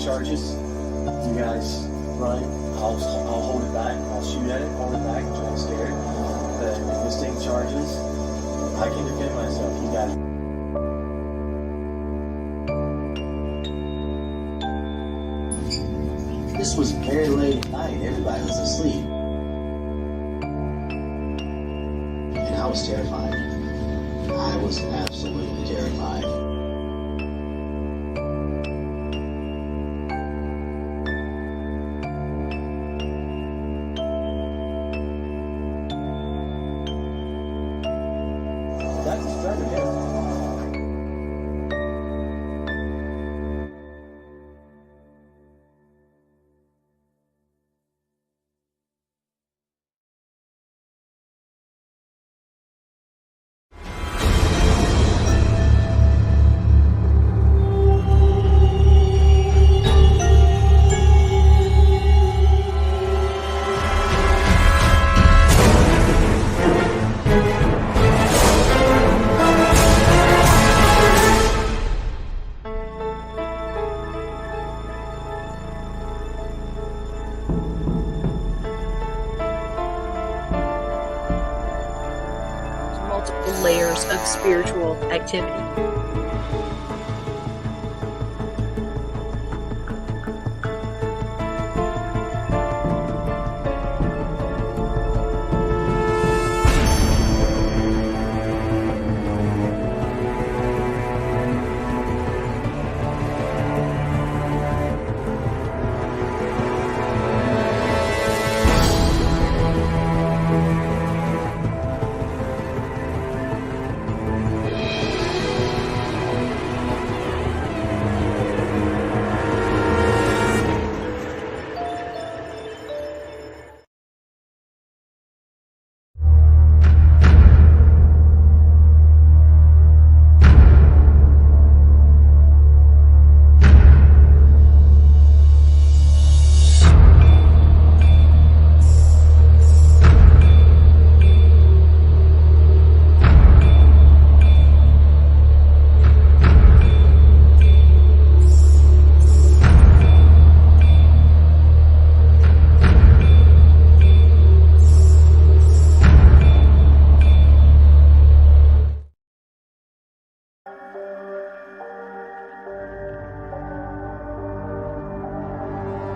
charges, you guys run. I'll hold it back. I'll shoot at it, hold it back, try and scare it. But if this thing charges, I can defend myself. You guys. This was very late at night. Everybody was asleep. And I was terrified. I was absolutely terrified. That's a straight ahead. Multiple layers of spiritual activity.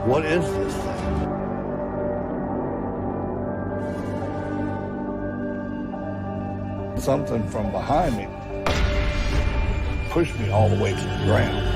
What is this thing? Something from behind me pushed me all the way to the ground.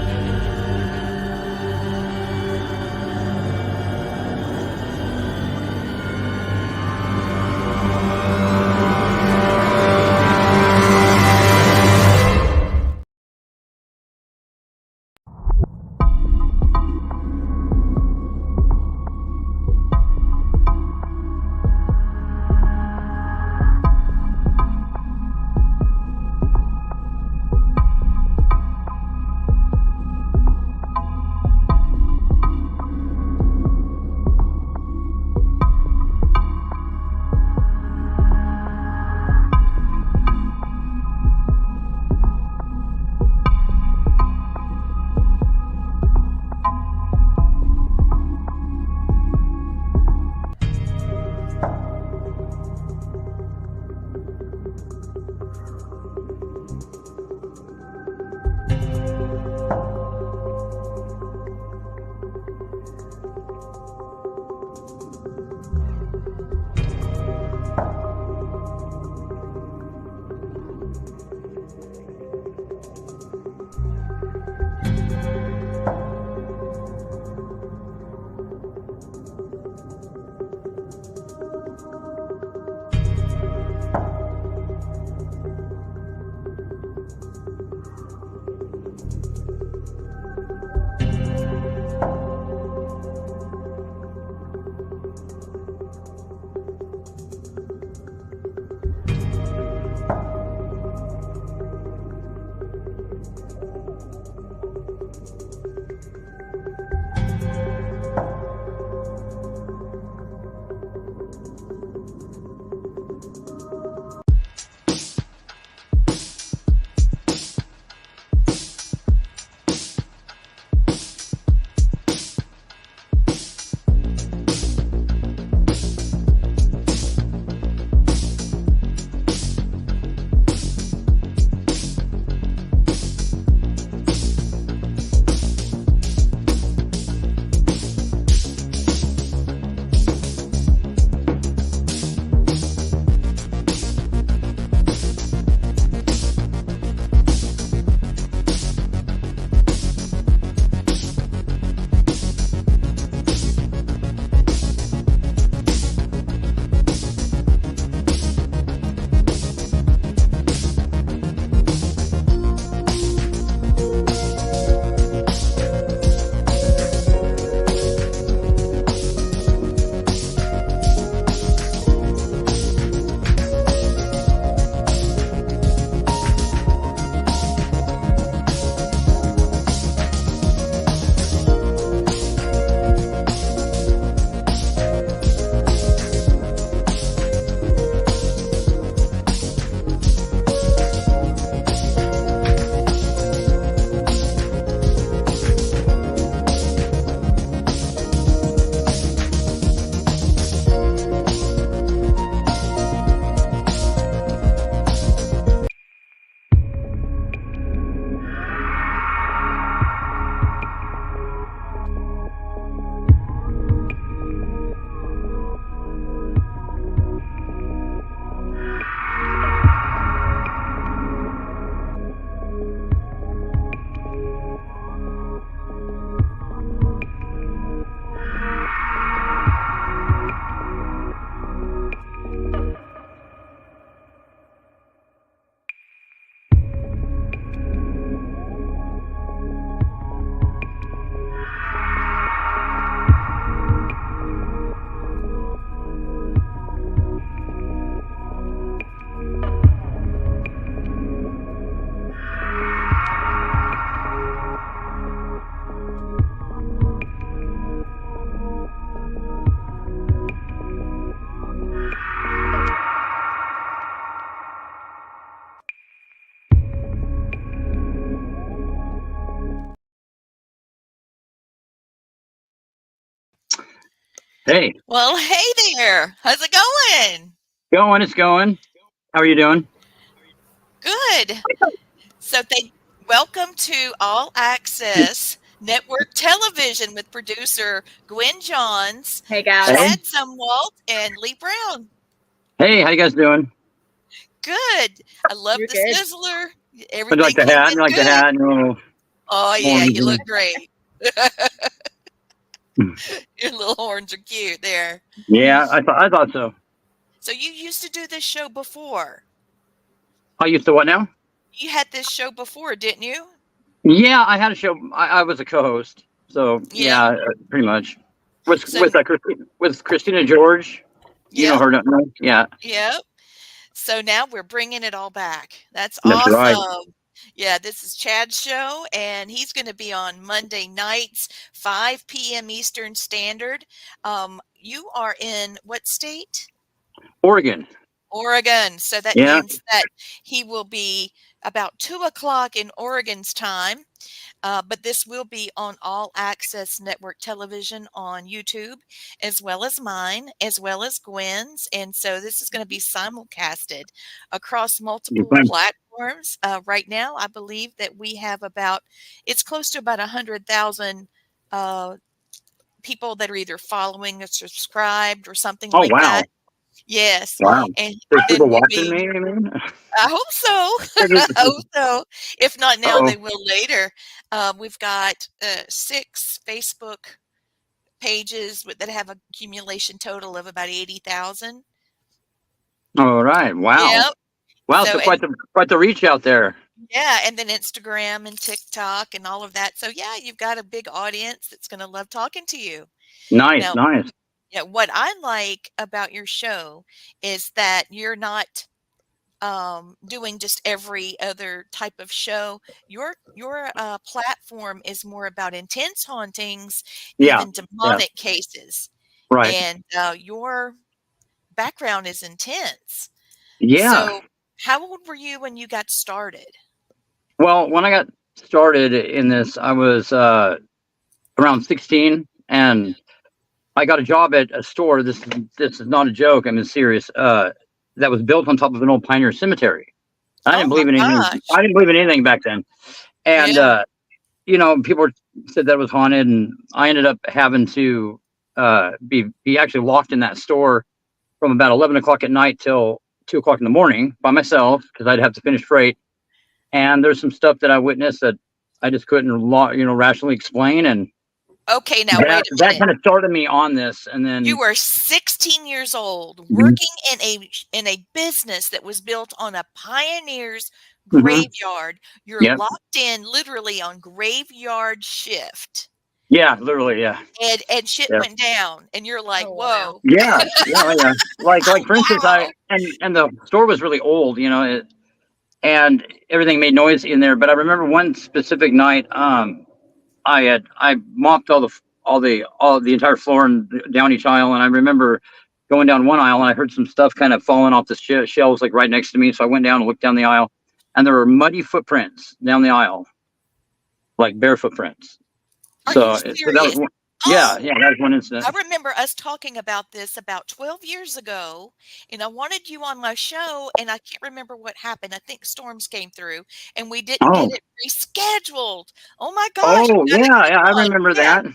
Hey, Well, hey there. How's it going? it's going. How are you doing? Good. So welcome to All Access Network Television with producer Gwen Johns, Hey guys. Hey, Chad Zumwalt, and Lee Brown. hey, how you guys doing? Good. I love You're the good. sizzler. Would you like Everything the came hat? in You like the good. hat? Oh, Oh yeah, orange. you look great. Your little horns are cute there. Yeah, I thought so. So you used to do this show before. I used to what now? You had this show before, didn't you? Yeah, I had a show. I was a co-host. So Yeah. yeah, pretty much. With So with with Christina George. You know yeah, her, don't you? Yeah, yeah. So now we're bringing it all back. That's that's right. awesome. Yeah, this is Chad's show, and he's going to be on Monday nights, 5 p.m. Eastern Standard. You are in what state? Oregon. Oregon. So that Yeah, means that he will be about 2 o'clock in Oregon's time. But this will be on All Access Network Television on YouTube, as well as mine, as well as Gwen's. And so this is going to be simulcasted across multiple platforms. Right now, I believe that we have it's close to about 100,000 uh, people that are either following or subscribed or something oh like wow, that. Yes. wow. And There's then people we'll watching be me. I mean, I hope so. I hope so. If not now, oh, they will later. We've got 6 Facebook pages that have a accumulation total of about 80,000. all right. Wow, Yep. wow. So So and quite the reach out there. yeah, and then Instagram and TikTok and all of that. So yeah, you've got a big audience that's going to love talking to you. Nice, Now, nice. yeah, what I like about your show is that you're not doing just every other type of show. Your platform is more about intense hauntings, Yeah, even yeah. demonic cases, Right. and your background is intense. Yeah. So, how old were you when you got started? Well, when I got started in this, I was around 16, and I got a job at a store. This is not a joke. I'm serious. That was built on top of an old pioneer cemetery. I Oh didn't my believe in anything. gosh! I didn't believe in anything back then. And Yeah. people said that it was haunted, and I ended up having to be actually locked in that store from about 11 o'clock at night till 2 o'clock in the morning by myself because I'd have to finish freight. And there's some stuff that I witnessed that I just couldn't, rationally explain, and Okay. Now that wait a that minute. kind of started me on this. And You then, were 16 years old, mhm, working in a business that was built on a pioneer's mhm, graveyard. You're yep, locked in literally on graveyard shift, yeah, literally, yeah, and shit yeah, went down, and you're like, Oh wow. "Whoa, yeah, yeah, oh, yeah. Like for instance, I wow!" and the store was really old, and everything made noise in there. But I remember one specific night, I mopped all the entire floor and down each aisle, and I remember going down one aisle and I heard some stuff kind of falling off the shelves like right next to me. So I went down and looked down the aisle, and there were muddy footprints down the aisle, like bare footprints. Are you So that was serious? one. Yeah, Oh, yeah, that was one I incident. remember us talking about this about 12 years ago, and I wanted you on my show, and I can't remember what happened. I think storms came through, and we didn't Oh, get it rescheduled. Oh my gosh, oh, we gotta yeah, get yeah, I on. remember Yeah, that.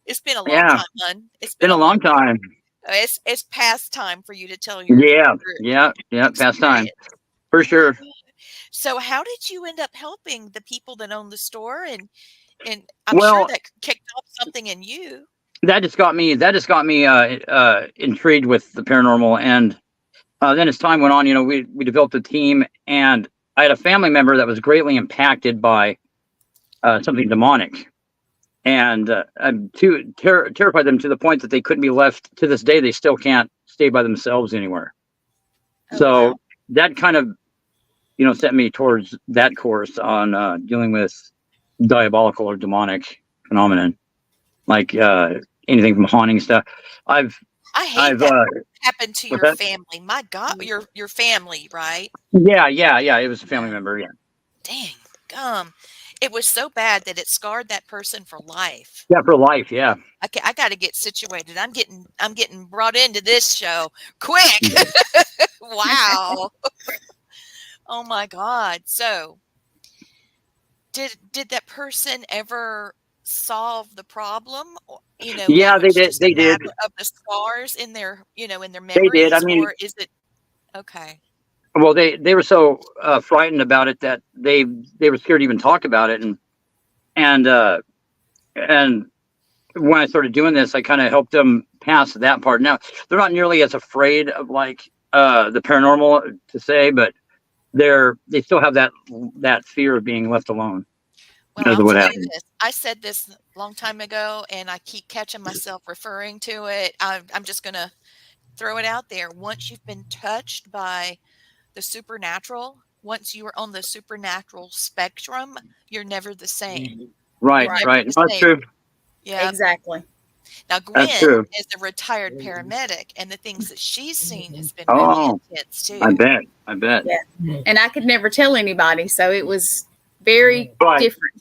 it's been a long Yeah, time, hun. It's been been a a long long time. time. It's past time for you to tell Yeah, your yeah, yeah, past time experience. for Oh my sure. god. So how did you end up helping the people that own the store? And I'm sure Well, that kicked off something in you. that just got me intrigued with the paranormal. And then as time went on, we developed a team, and I had a family member that was greatly impacted by something demonic, and I'm terrified them to the point that they couldn't be left. To this day, they still can't stay by themselves anywhere. Oh wow. So that kind of set me towards that course on dealing with diabolical or demonic phenomenon, like anything from haunting stuff. I've I hate I've that happened to what's your that? family. My God, your family, right? Yeah, yeah, yeah. It was a family Yeah. member. Yeah. Dang gum. It was so bad that it scarred that person for life. Yeah, for life. Yeah. Okay, I got to get situated. I'm getting brought into this show quick. Wow. Oh my God. So, did that person ever solve the problem? And Yeah, it they was did. just a They did. matter of the scars in their, in their They did. I memories, mean, or is it okay? well, they were so frightened about it that they were scared to even talk about it, and and when I started doing this, I kind of helped them pass that part. Now they're not nearly as afraid of like the paranormal to say, but they still have that fear of being left alone Well, because I'll of what tell you happened. this. I said this a long time ago, and I keep catching myself referring to it. I'm just going to throw it out there. Once you've been touched by the supernatural, once you are on the supernatural spectrum, you're never the same. You're Right, Right. never right. the That's same. true. Yeah. Exactly. Now, That's Gwen true. is a retired paramedic, and the things that she's seen has been really Oh, intense I too. bet. I bet. Yeah. And I could never tell anybody, so it was very Right. different.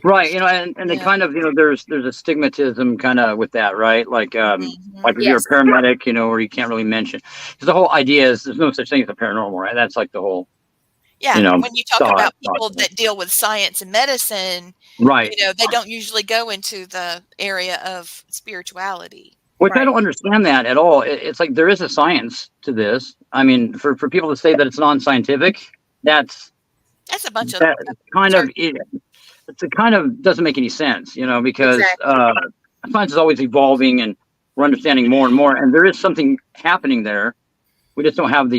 Right. And they Yeah. kind of, there's a stigmatism kind of with that, right? Hmm. Like if you're a Yes. paramedic, or you can't really mention, because the whole idea is there's no such thing as a paranormal, right? That's like the whole, Yeah. When you talk thought. about people that deal with science and medicine, Right. they don't usually go into the area of spirituality. Which I Right. don't understand that at all. It's like there is a science to this. I mean, for people to say that it's non-scientific, that's That's a bunch of that kind of absurd. it's a kind of doesn't make any sense, because Exactly. science is always evolving and we're understanding more and more, and there is something happening there. We just don't have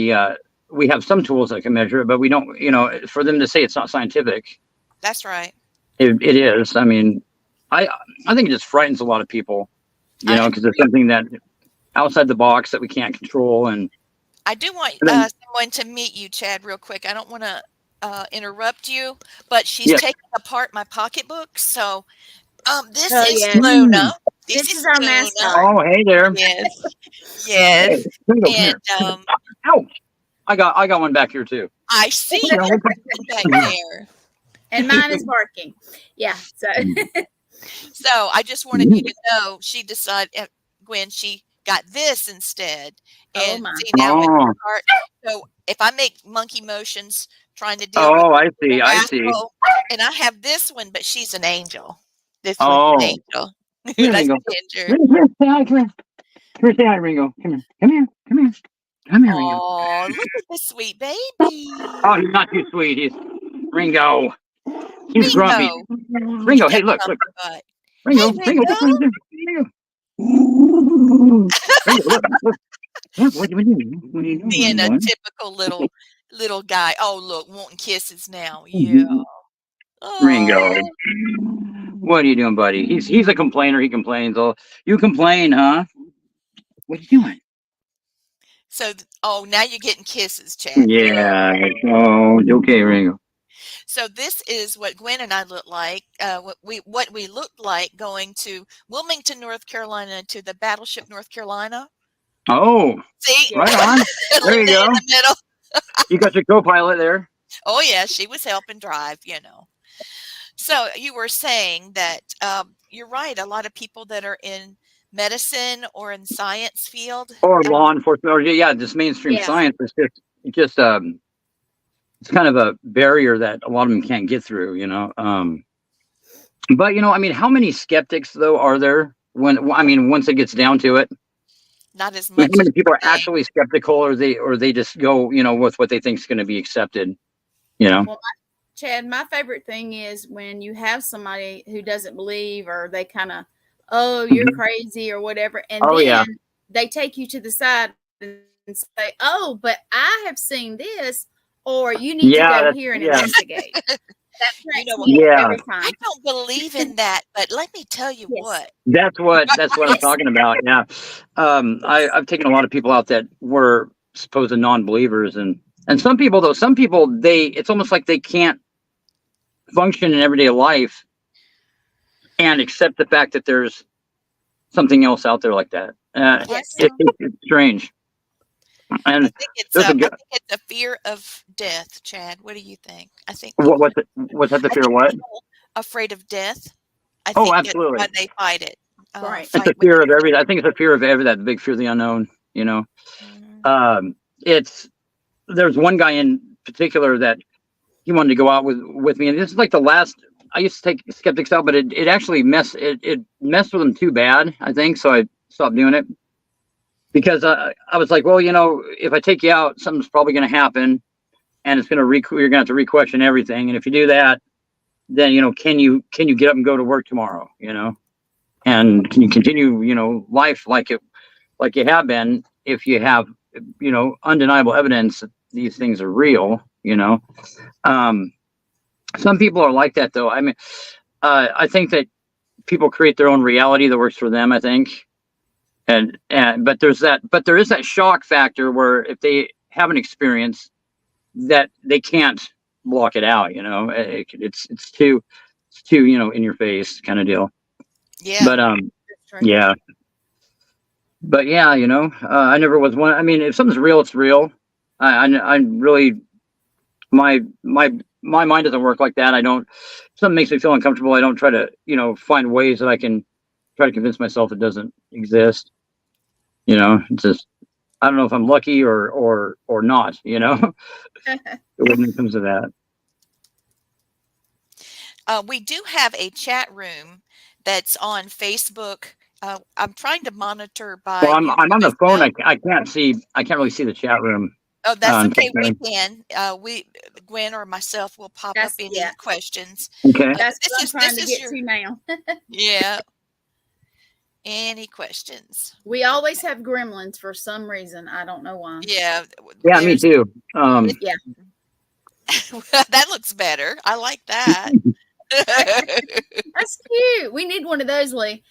we have some tools that can measure it, but we don't. For them to say it's not scientific, That's right. it is. I mean, I think it just frightens a lot of people, I because it's something that outside the box that we can't control, and I do want then, someone to meet you, Chad, real quick. I don't want to interrupt you, but she's yes. taking apart my pocketbook. So, this Oh is yes. Luna. Mm. This This is is our Luna. mascot. Oh, hey there. Yes, Hey, yes, Ringo, come and here. Ouch! I got one back here too. I see You know, one back there. And mine is barking. Yeah. So So I just wanted you to know she decided, Gwen, she got this instead. oh And my. see now with Oh, her heart. So if I make monkey motions trying to deal with oh, I see. I see. astral, and I have this one, but she's an angel. This one's an Oh, angel. here, That's Ringo. Ginger. Ringo, here, say hi, come here. Come here, say hi, Ringo. Come here. Come here. Come here. Come here, Ringo. Oh, look at the sweet baby. Oh, he's not too sweet. He's Ringo. He's grumpy. Ringo. He's Ringo, got hey, look, grumpy look. butt. Ringo, Hey, Ringo, Ringo. look, Ringo. Ringo, look, look. Look, what are you doing? What are you doing, Being a Ringo? typical little guy. Oh, look, wanting kisses now. Yeah. Ringo. Oh. What are you doing, buddy? He's a complainer. He complains. Oh, you complain, huh? What are you doing? So, oh, now you're getting kisses, Chad. Yeah. Yeah. Oh, okay, Ringo. So this is what Gwen and I look like. What we looked like going to Wilmington, North Carolina, to the battleship North Carolina. Oh, See, right on. There you Luna go. in the middle. You got your co-pilot there. Oh yeah, she was helping drive. So you were saying that you're right. A lot of people that are in medicine or in science field. Or law enforcement, or yeah, just mainstream Yes. science is just it's kind of a barrier that a lot of them can't get through, But I mean, how many skeptics though are there once it gets down to it? Not as I mean, much how as many people are you think. actually skeptical, or they just go, with what they think is going to be accepted, Well, Chad, my favorite thing is when you have somebody who doesn't believe, or they kind of, oh, you're crazy or whatever, and Oh, then yeah. they take you to the side and say, oh, but I have seen this, or you need to go here and investigate. That cracks me up Yeah. every time. I don't believe in that, but let me tell you Yes. what. That's what I'm talking about. Yeah. I've taken a lot of people out that were supposed non-believers, and some people it's almost like they can't function in everyday life and accept the fact that there's something else out there like that. Yes. It's strange. And I think it's a fear of death, Chad. What do you think? I think what's that? The I fear of think what? people afraid of death. I Oh, think that's absolutely. why they fight it. Right. It's a Fight with fear of everything. I think it's a fear of that big fear of the unknown. You know, Mhm. There's one guy in particular that he wanted to go out with me, and this is like the last. I used to take skeptics out, but it actually messed with him too bad, I think. So I stopped doing it because I was like, well, if I take you out, something's probably going to happen, and it's going to you're going to have to re-question everything. And if you do that, then can you get up and go to work tomorrow? And can you continue life like you have been if you have undeniable evidence that these things are real? Some people are like that, though. I mean, I think that people create their own reality that works for them, I think. But there is that shock factor where if they have an experience that they can't block it out, it's too in your face kind of deal. Yeah. But yeah. But yeah, I never was one. I mean, if something's real, it's real. I really my mind doesn't work like that. If something makes me feel uncomfortable, I don't try to find ways that I can try to convince myself it doesn't exist. It's just I don't know if I'm lucky or not. When it comes to that. We do have a chat room that's on Facebook. I'm trying to monitor by Well, I'm YouTube on the as phone. well. I can't really see the chat room. Oh, that's okay. We can. Gwen or myself will pop up any questions. Okay. That's what I'm trying to get to now. Yeah. Any questions? We always have gremlins for some reason. I don't know why. Yeah. Yeah, me too. Yeah. That looks better. I like that. That's cute. We need one of those, Lee.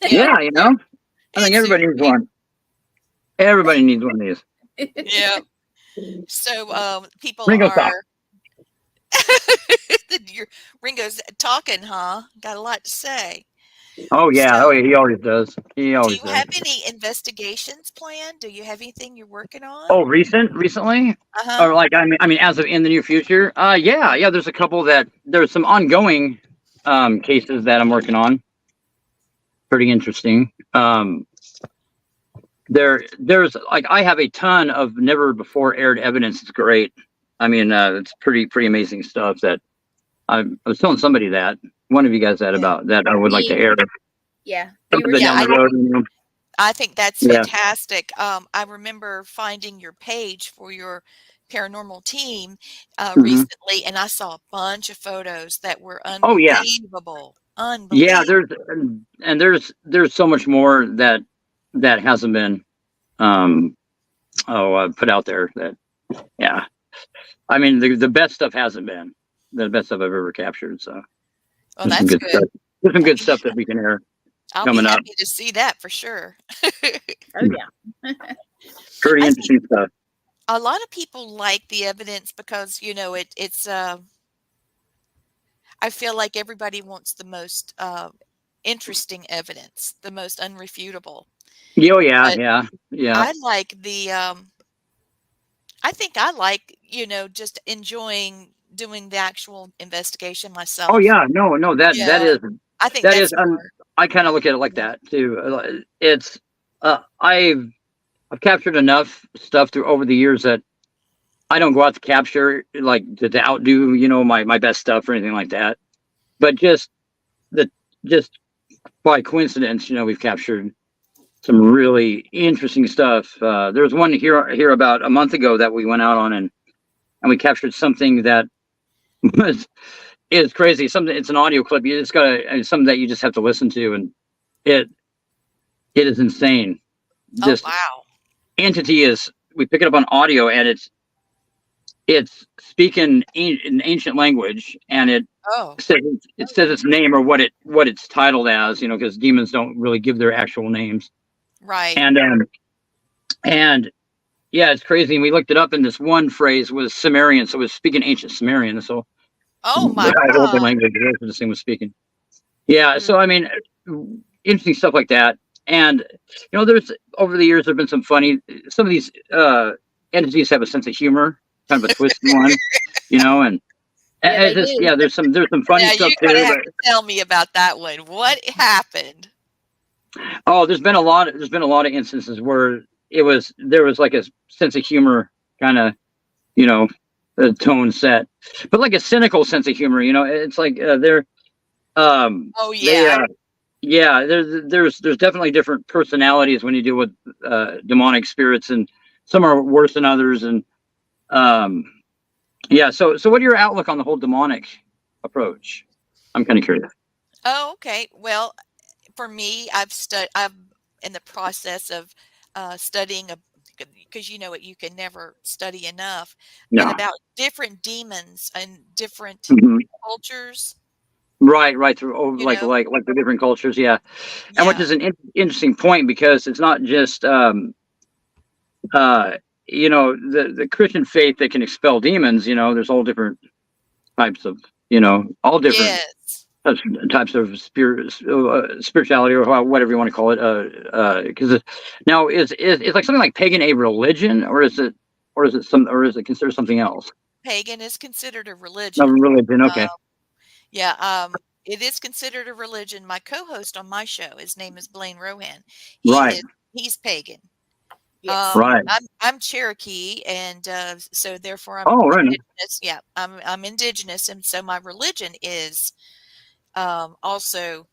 Yeah, I think everybody needs one. Everybody needs one of these. Yeah. So people Ringo are Ringo's talking, huh? Got a lot to say. Oh yeah. So, He always does. He always do you does. have any investigations planned? Do you have anything you're working on? Oh, recently? Or like I mean, as of in the near future? Yeah. There's a couple there's some ongoing cases that I'm working on. Pretty interesting. There's like I have a ton of never before aired evidence. It's great. I mean, it's pretty amazing stuff that I was telling somebody that one of you guys about that I would like to air. Yeah. I think that's fantastic. I remember finding your page for your paranormal team recently, and I saw a bunch of photos that were unbelievable. Yeah, there's so much more that hasn't been put out there. I mean, the best stuff hasn't been the best stuff I've ever captured. So, that's good. There's some good stuff that we can air. I'll be happy to see that for sure. Oh yeah. Pretty interesting stuff. A lot of people like the evidence because it's. I feel like everybody wants the most interesting evidence, the most unrefutable. Oh yeah. I like the. I think I like just enjoying doing the actual investigation myself. Oh yeah, no, that is. I think that is. I kind of look at it like that too. It's I've captured enough stuff over the years that I don't go out to capture like to outdo my best stuff or anything like that. But just by coincidence, we've captured some really interesting stuff. There was one here about a month ago that we went out on and we captured something that is crazy. It's an audio clip. You just something that you just have to listen to, and it is insane. This entity we pick it up on audio, and it's speaking in ancient language, and it says its name or what it's titled as, because demons don't really give their actual names. Right. And yeah, it's crazy. And we looked it up, and this one phrase was Sumerian, so it was speaking ancient Sumerian. So oh my god, old language this thing was speaking. Yeah. So I mean, interesting stuff like that. And there's over the years there've been some of these entities have a sense of humor, kind of a twisted one, and there's some funny stuff you're gonna too. have to tell me about that one. What happened? Oh, there's been a lot of instances where there was like a sense of humor kind of, the tone set, but like a cynical sense of humor. It's like they're Oh yeah. there's definitely different personalities when you deal with demonic spirits, and some are worse than others. And so what are your outlook on the whole demonic approach? I'm kind of curious. Oh, okay. Well, for me, I'm in the process of studying because you can never study enough, No. but about different demons and different cultures. Right through like the different cultures, and which is an interesting point, because it's not just the Christian faith that can expel demons. There's all different types of all different types of spirituality, or whatever you want to call it. Because now is like something like pagan a religion, or is it considered something else? Pagan is considered a religion. A religion, okay. It is considered a religion. My co-host on my show, his name is Blaine Rohan. He's pagan. Yes. Right. I'm Cherokee, and so therefore I'm indigenous. Yeah, I'm indigenous, and so my religion is also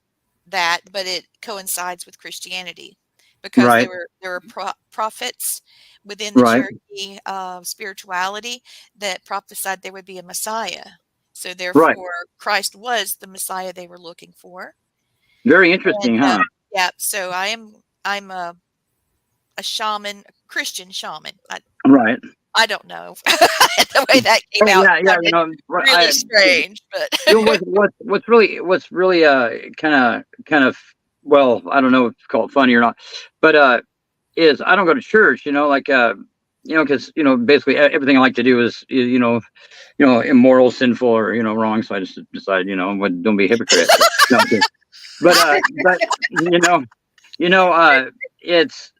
that, but it coincides with Christianity, because there were prophets within the Cherokee spirituality that prophesied there would be a Messiah. So therefore, Christ was the Messiah they were looking for. Very interesting, huh? So I'm a shaman, a Christian shaman. I don't know the way that came out. Really strange, but what's really kind of, well, I don't know if it's called funny or not, but is I don't go to church, because basically everything I like to do is immoral, sinful, or wrong. So I just decide, don't be a hypocrite. but it's.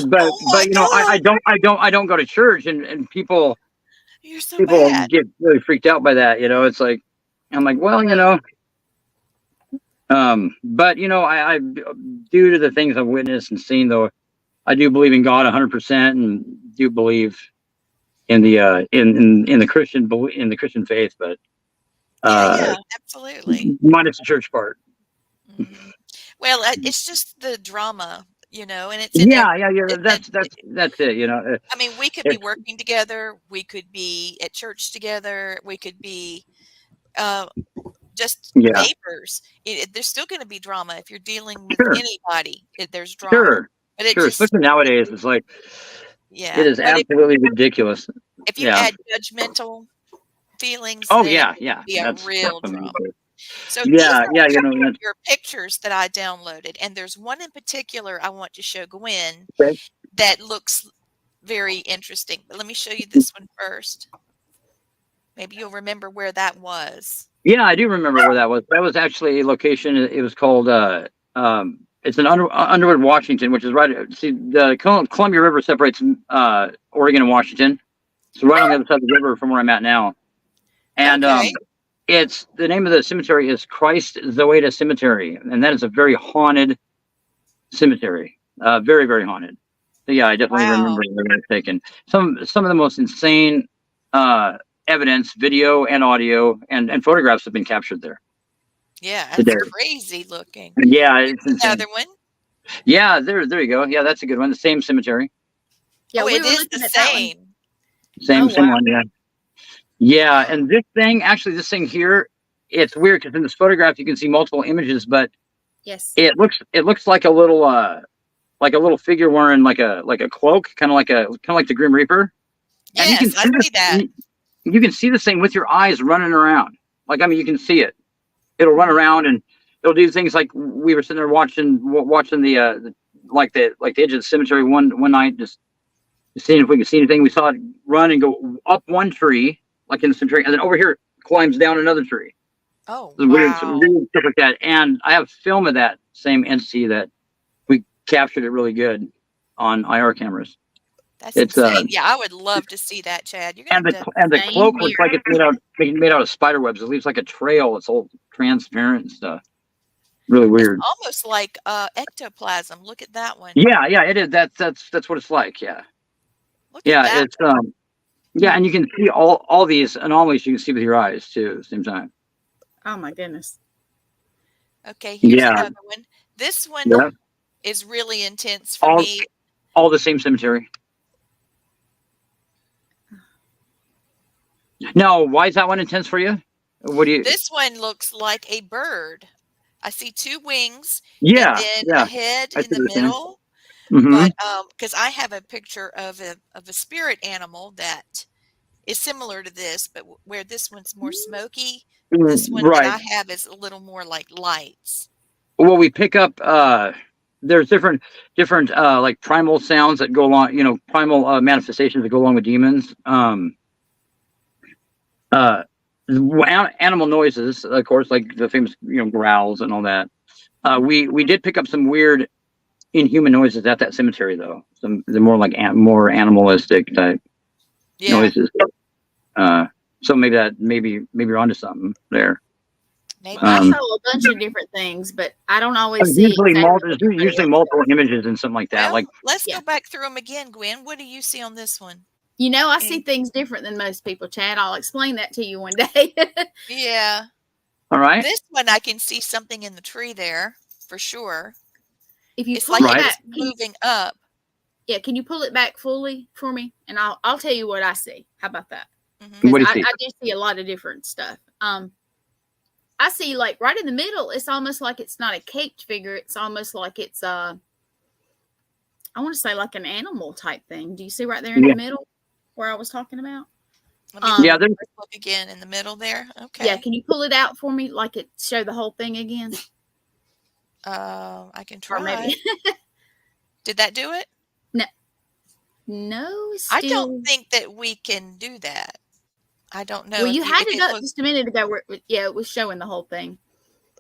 But I don't go to church, and people bad. get really freaked out by that. It's like, I'm like, well, but I due to the things I've witnessed and seen, though, I do believe in God 100%, and do believe in the in the Christian faith, but absolutely, minus the church part. Mm-hmm. Well, it's just the drama. And it's that's it. I mean, we could be working together. We could be at church together. We could be just neighbors. There's still going to be drama if you're dealing with anybody. There's drama. But especially nowadays, it's like, it is absolutely ridiculous. If you add judgmental feelings, be a real drama. So these are your pictures that I downloaded, and there's one in particular I want to show Gwen that looks very interesting. But let me show you this one first. Maybe you'll remember where that was. Yeah, I do remember where that was. That was actually a location. It was called it's in Underwood, Washington, which is right. See, the Columbia River separates Oregon and Washington. So right on the other side of the river from where I'm at now, and it's the name of the cemetery is Christ Zoeta Cemetery, and that is a very haunted cemetery. Very, very haunted. So yeah, I definitely remember where that's taken. Some of the most insane evidence, video and audio, and photographs have been captured there. Yeah, that's crazy looking. Yeah, it's another one. Yeah, there you go. Yeah, that's a good one. The same cemetery. Yeah, it is the same. Same one. Yeah. Yeah, and this thing here, it's weird because in this photograph you can see multiple images, but it looks like a little figure wearing like a cloak, kind of like the Grim Reaper. Yes, and you can see that. You can see this thing with your eyes running around. You can see it. It'll run around and it'll do things like we were sitting there watching the edge of the cemetery one night, just seeing if we could see anything. We saw it run and go up one tree, like in the cemetery, and then over here it climbs down another tree. Oh, wow. Weird stuff like that. And I have film of that same entity that captured it really good on IR cameras. That's It's insane. Yeah, I would love to see that, Chad. You're and gonna the have to. and the Same cloak looks here. like it's made out of spider webs. It leaves like a trail. It's all transparent and stuff. Really weird. It's almost like ectoplasm. Look at that one. Yeah, it is. That's what it's like. Yeah, Look at that. it's yeah, and you can see all these anomalies. You can see with your eyes too at the same time. Oh my goodness. Okay, here's Yeah. another one. This one Yeah, is really intense for me. all the same cemetery. No, why is that one intense for you? What do you? This one looks like a bird. I see two wings Yeah, and then a head I in see the what you're saying. middle. Mhm. But because I have a picture of a spirit animal that is similar to this, but where this one's more smoky, this one that I have is a little more like lights. Well, we pick up. There's different like primal sounds that go along. You know, primal manifestations that go along with demons. Animal noises, of course, like the famous growls and all that. We did pick up some weird inhuman noises at that cemetery, though. They're more like more animalistic type noises. So maybe you're onto something there. Maybe. I saw a bunch of different things, but I don't always see Usually, exactly usually multiple images and something like that. Well, Like let's go back through them again, Gwen. What do you see on this one? I see things different than most people, Chad. I'll explain that to you one day. Yeah. all right. This one I can see something in the tree there for sure. If you It's pull like it it's back, moving up. yeah, can you pull it back fully for me? And I'll tell you what I see. How about that? Mhm. What do you see? I do see a lot of different stuff. I see like right in the middle, it's almost like it's not a caped figure. It's almost like it's I want to say like an animal type thing. Do you see right there in the middle where I was talking about? Let me there's look again in the middle there. Okay. Yeah, can you pull it out for me? Like it show the whole thing again? I can Or try. maybe Did that do it? no, I still. don't think that we can do that. I don't know. Well, if you had if it up looks- just a minute ago. Where, yeah, it was showing the whole thing.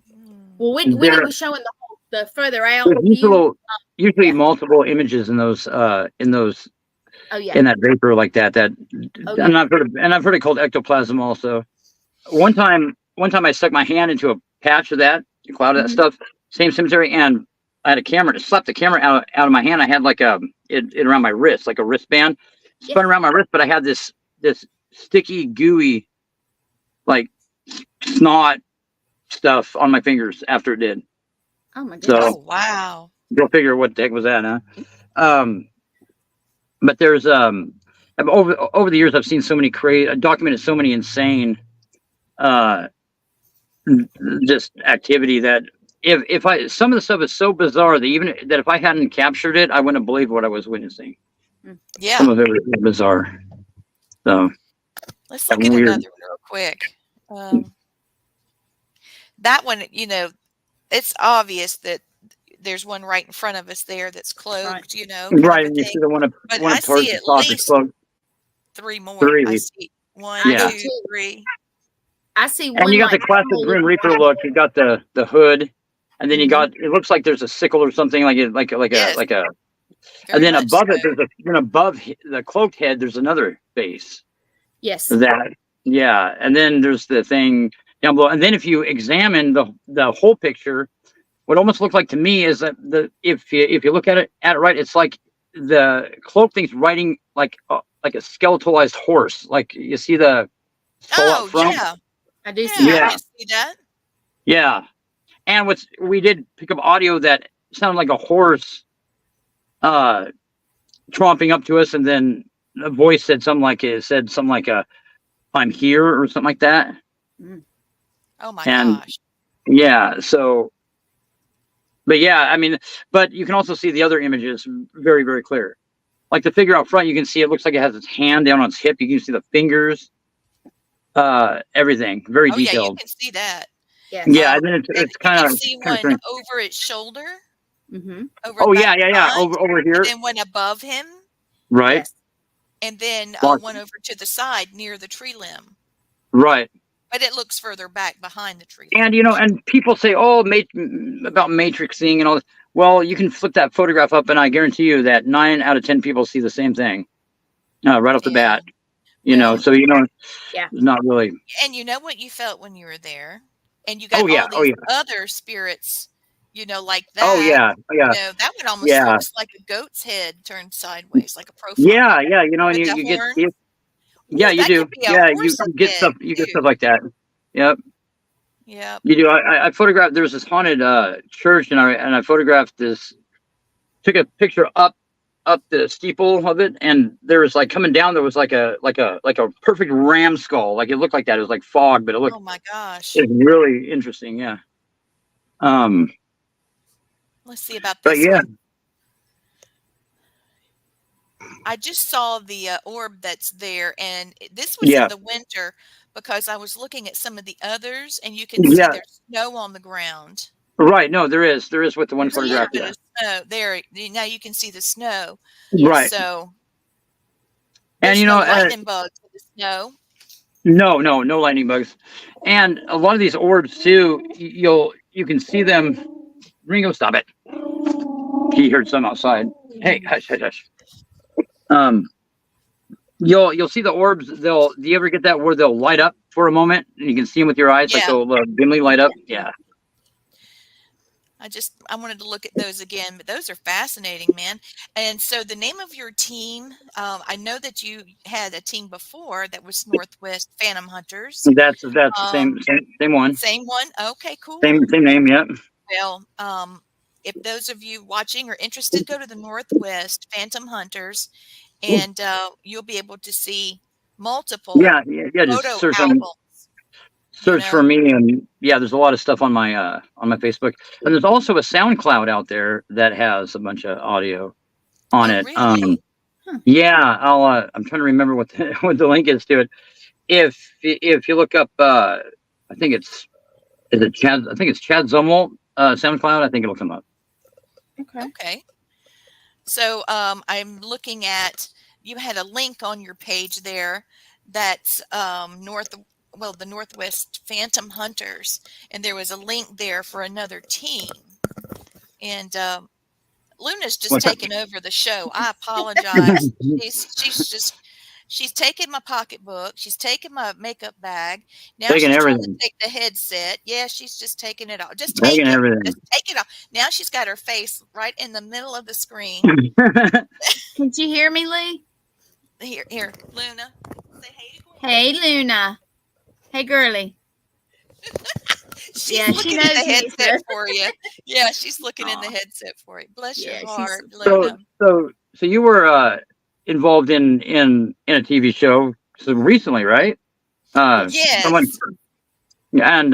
Hmm. Well, when it was showing the further out there's view. usually yeah. multiple images in those Oh yeah. in that vapor like that. Oh, yeah. And I've heard it called ectoplasm also. One time I stuck my hand into a patch of that, a cloud of that stuff, same cemetery, and I had a camera. To slap the camera out of my hand, I had like it around my wrist, like a wristband, spun around my wrist, but I had this sticky, gooey, like snot stuff on my fingers after it did. Oh my goodness. Oh wow. Go figure what the heck was that, huh? But there's over the years I've seen so many documented so many insane just activity that if I some of the stuff is so bizarre that even that if I hadn't captured it, I wouldn't have believed what I was witnessing. Yeah. Some of it was bizarre. So Let's look at weird. another one real quick. That one, it's obvious that there's one right in front of us there that's cloaked, kind right, of a and you thing. see the one up But one I up towards see the at top is least cloaked. three more. Three. I see one, Yeah. 2, 3. I see one. And you got like the classic Grim Reaper look. You got the hood, and then you got it looks like there's a sickle or something like Yes. a. Very And then much above it, so. above the cloaked head, there's another base. Yes. And then there's the thing down below. And then if you examine the whole picture, what almost looked like to me is that if you look at it right, it's like the cloak thing's riding like a skeletalized horse. Like you see the skull up front. Yeah. I do Yeah, see I that. can see that. Yeah. And we did pick up audio that sounded like a horse tromping up to us, and then a voice said something like I'm here or something like that. Oh my And gosh. yeah, so but yeah, I mean, but you can also see the other images very, very clear. Like the figure out front, you can see it looks like it has its hand down on its hip. You can see the fingers, everything very Oh yeah, you detailed. can see that. Yes. Yeah, and then it's And kind you of can see one strange. over its shoulder. Mm-hmm. Over Oh back yeah, behind, over here, and then one above him, right, Yes. and then Lots. one over to the side near the tree limb. right. But it looks further back behind the tree limb. And and people say, "Oh, about matrixing and all this." Well, you can flip that photograph up, and I guarantee you that 9 out of 10 people see the same thing right off the Yeah. bat. You know, Well, so Yeah. it's not really. and you know what you felt when you were there, and you Oh got yeah, all oh these yeah, other spirits, like oh that. yeah, oh yeah, That one almost yeah, looks like a goat's head turned sideways, like a yeah, profile yeah. You know, and with you, the you get horns. yeah, Ooh, you that could do. be a Yeah, you horse's get head stuff. You get too. stuff like that. Yep, Yep. you do. I photographed. There was this haunted church, and I photographed this. Took a picture up the steeple of it, and there was like coming down. There was like a perfect ram skull. Like it looked like that. It was like fog, but it looked Oh my gosh. it's really interesting. Yeah. Um. Let's see about But this yeah. one. I just saw the orb that's there, and this was in Yeah. the winter because I was looking at some of the others, and you can see Yeah. there's snow on the ground. Right. No, there is with the one There's a little photograph. bit Yeah. of snow there. Now you can see the snow. Right. So And there's no lightning bugs in the snow. no lightning bugs, and a lot of these orbs too. You can see them. Ringo, stop it. He heard some outside. Hey, hush, hush, hush. You'll see the orbs. Do you ever get that where they'll light up for a moment and you can see them with your eyes, like Yeah. they'll dimly light up? Yeah. I wanted to look at those again, but those are fascinating, man. And so the name of your team, I know that you had a team before that was Northwest Phantom Hunters. That's the same one. Same one. Okay, cool. Same name. Yep. Well, if those of you watching are interested, go to the Northwest Phantom Hunters, and you'll be able to see multiple Yeah. Just photo search albums. for me, and yeah, there's a lot of stuff on my Facebook, and there's also a SoundCloud out there that has a bunch of audio on Oh, it. really? Yeah, I'm trying to remember what the link is to it. If you look up, I think it's Chad. I think it's Chad Zumwalt SoundCloud. I think it'll come up. Okay. So I'm looking at, you had a link on your page there that's the Northwest Phantom Hunters, and there was a link there for another team. And Luna's just What's up? taken over the show. I apologize. She's taking my pocketbook. She's taking my makeup bag. Now Taking she's trying everything. to take the headset. Yeah, she's just taking it off. Just Taking take it. everything. Just take it off. Now she's got her face right in the middle of the screen. Can you hear me, Lee? Here, Luna. Say hey to Gwen. Hey, Luna. Hey, girly. She's Yeah, she looking in knows the me, headset so- for you. Yeah, she's looking in the Aw. headset for you. Bless Yeah, your she's- heart, so Luna. so you were involved in a TV show recently, right? Yes. And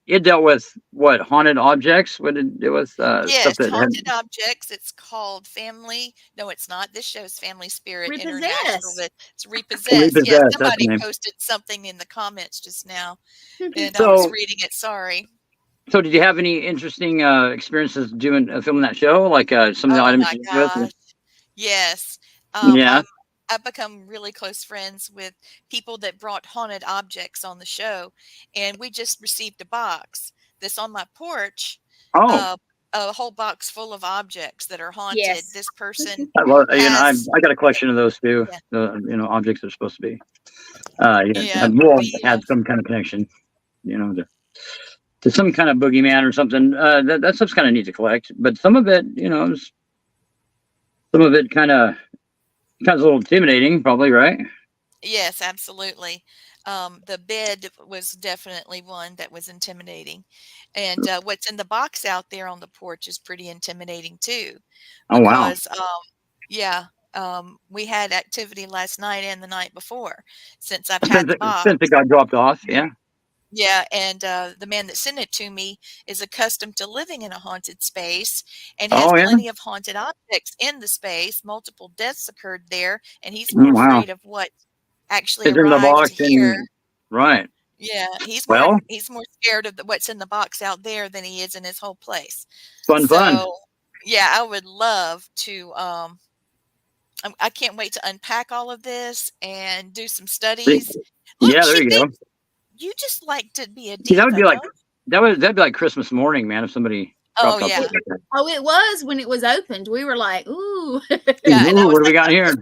it dealt with what, haunted objects? What it was Yes, stuff that haunted objects. It's called Family. No, it's not. This show's Family Spirit International. Repossessed. But it's Repossessed. Repossessed, Yeah, that's the somebody name. posted something in the comments just now, and I was So reading it. Sorry. so did you have any interesting experiences doing filming that show? Like some of the Oh items my you did with? gosh. Yes. Yeah. I've become really close friends with people that brought haunted objects on the show, and we just received a box that's on my porch. Oh, A whole box full of objects that are haunted. Yes. This person I love, has, I got a collection of those too. Yeah. The objects that are supposed to be. Yeah, We'll we, had some kind of connection, to some kind of boogeyman or something. That stuff's kind of neat to collect, but some of it, some of it kind of a little intimidating, probably, right? yes, absolutely. The bed was definitely one that was intimidating, and what's in the box out there on the porch is pretty intimidating too. Oh wow! Because we had activity last night and the night before since I've had the box. Since it got dropped off, yeah. Yeah, and the man that sent it to me is accustomed to living in a haunted space and has Oh, yeah? plenty of haunted objects in the space. Multiple deaths occurred there, and he's more Wow. afraid of what actually It's in the arrived box here. right. Yeah, he's Well- more scared of what's in the box out there than he is in his whole place. Fun. Yeah, I would love to. I can't wait to unpack all of this and do some studies. Look, Yeah, there she you go. thinks you just like to be a See, diva. that'd be like don't you? that'd be like Christmas morning, man. If somebody Oh, Oh, Dropped off. yeah. oh, it was when it was opened. We were like, ooh. Yeah, and I Ooh, was what do we like, got "Oh, here?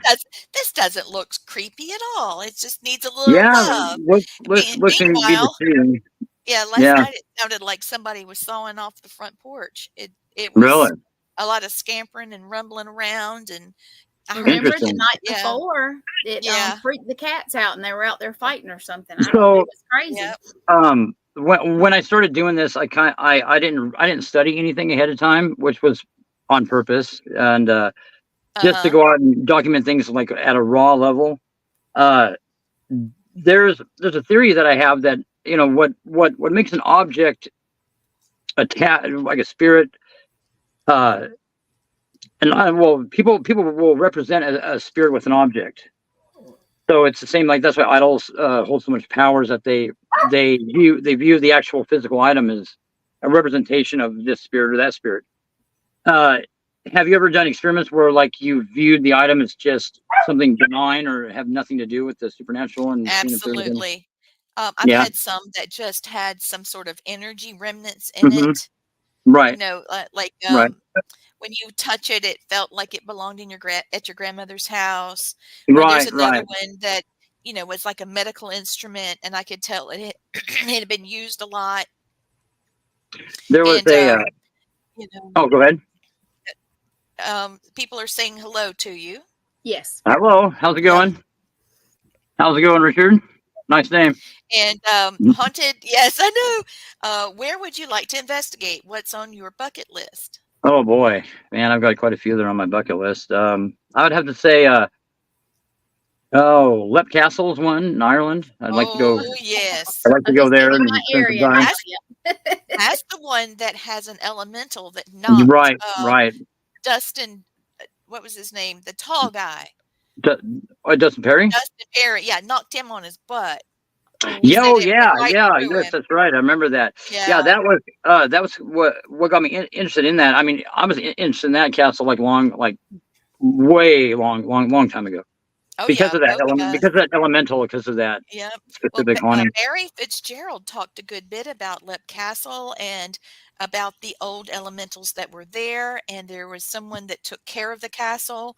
this doesn't look creepy at all. It just needs a little Yeah, love." what can be the Meanwhile, scene? yeah, last Yeah, night it sounded like somebody was sawing off the front porch. It really was a lot of scampering and rumbling around, and I heard Remember the interesting. night yeah, before it yeah, freaked the cats out and they were out there fighting or something. I don't know. So It was crazy. yeah, when I started doing this, I didn't study anything ahead of time, which was on purpose, and just to uh-huh, go out and document things like at a raw level. Uh, there's a theory that I have that what makes an object like a spirit. Uh, well, people will represent a spirit with an object. So it's the same. Like that's why idols hold so much power, is that they view the actual physical item as a representation of this spirit or that spirit. Uh, have you ever done experiments where like you viewed the item as just something benign or have nothing to do with the supernatural and seeing if there was any? absolutely. I've Yeah. had some that just had some sort of energy remnants in Hmm. it. Right. Like Right. when you touch it, it felt like it belonged in at your grandmother's house. There's Right. another Right. one that was like a medical instrument, and I could tell it it had been used a lot. There was And a. you know, Oh, go ahead. people are saying hello to you. Yes. Hello. How's it Yep. going? How's it going, Richard? Nice name. And haunted, yes, I know. Where would you like to investigate? What's on your bucket list? Oh boy, man, I've got quite a few that are on my bucket list. I would have to say, Lep Castle's one in Ireland. I'd like to go. Oh, I'd yes. like to go He's there still in and my spend some area. time. That's the one that has an elemental that knocked Right, right. Dustin, what was his name? The tall guy. Dustin Perry. Dustin Perry. Yeah, knocked him on his butt. He Yeah, said oh it went yeah, right yeah, through yes, him. that's right. I remember that. Yeah, Yeah. that was what got me interested in that. I mean, I was interested in that castle like way long time ago Oh, because yeah. of that Oh, element, yeah. because of that elemental, because of that Yeah. Well, specific haunting. Barry Fitzgerald talked a good bit about Lep Castle and about the old elementals that were there. And there was someone that took care of the castle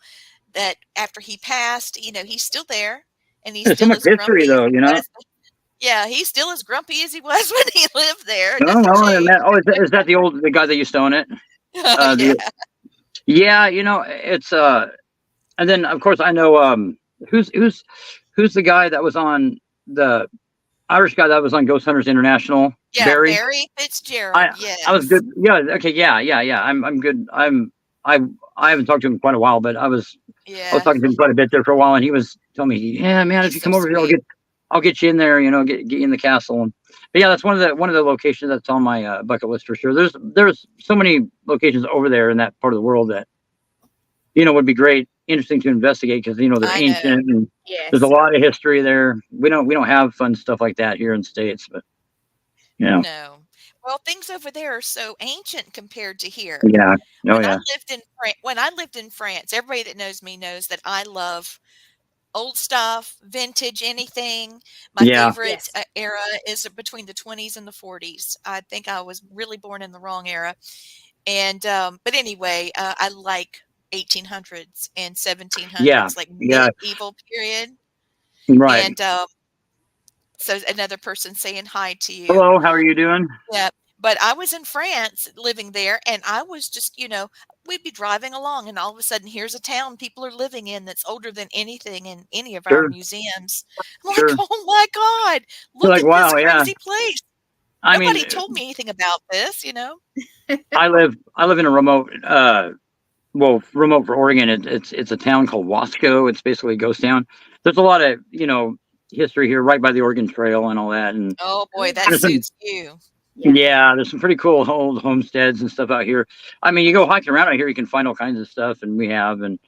that after he passed, he's still there and he's There's so still much as history, grumpy as though, he you know. was. Yeah, he's still as grumpy as he was when he lived there. No, Nothing no, changed. is that the guy that used to own it? Oh, yeah. The Yeah, it's and then of course I know who's the guy that was on the Irish guy that was on Ghost Hunters International? Yeah, Barry. Barry I Fitzgerald. I was Yes. good. Yeah. Okay. Yeah. I'm good. I I haven't talked to him in quite a while, but I was Yeah. talking to him quite a bit there for a while, and he was telling me, yeah, man, if He's you so come over here, sweet. I'll get you in there. Get you in the castle. But yeah, that's one of the locations that's on my bucket list for sure. There's so many locations over there in that part of the world that would be great, interesting to investigate because they're I know. ancient and there's a Yes. lot of history there. We don't have fun stuff like that here in the States, but No. Well, things over there are so ancient compared to here. yeah, oh yeah, When I lived in France, everybody that knows me knows that I love old stuff, vintage, anything. My yeah, favorite Yes. era is between the 20s and the 40s. I think I was really born in the wrong era. And but anyway, I like 1800s and yeah, 1700s, like yeah, medieval period. right. And so another person saying hi to you. Hello, how are you doing? Yeah, but I was in France living there, and I was just, we'd be driving along, and all of a sudden, here's a town people are living in that's older than anything in any of our Sure, museums. I'm like, sure. oh my God, You're look like, at this wow, yeah. crazy place. I mean, Nobody told me anything about this. I live in a remote for Oregon. It's a town called Wasco. It's basically a ghost town. There's a lot of history here, right by the Oregon Trail and all that, and Oh Oh, boy, that there's some suits you. yeah. yeah, there's some pretty cool old homesteads and stuff out here. I mean, you go hiking around out here, you can find all kinds of stuff, and we have and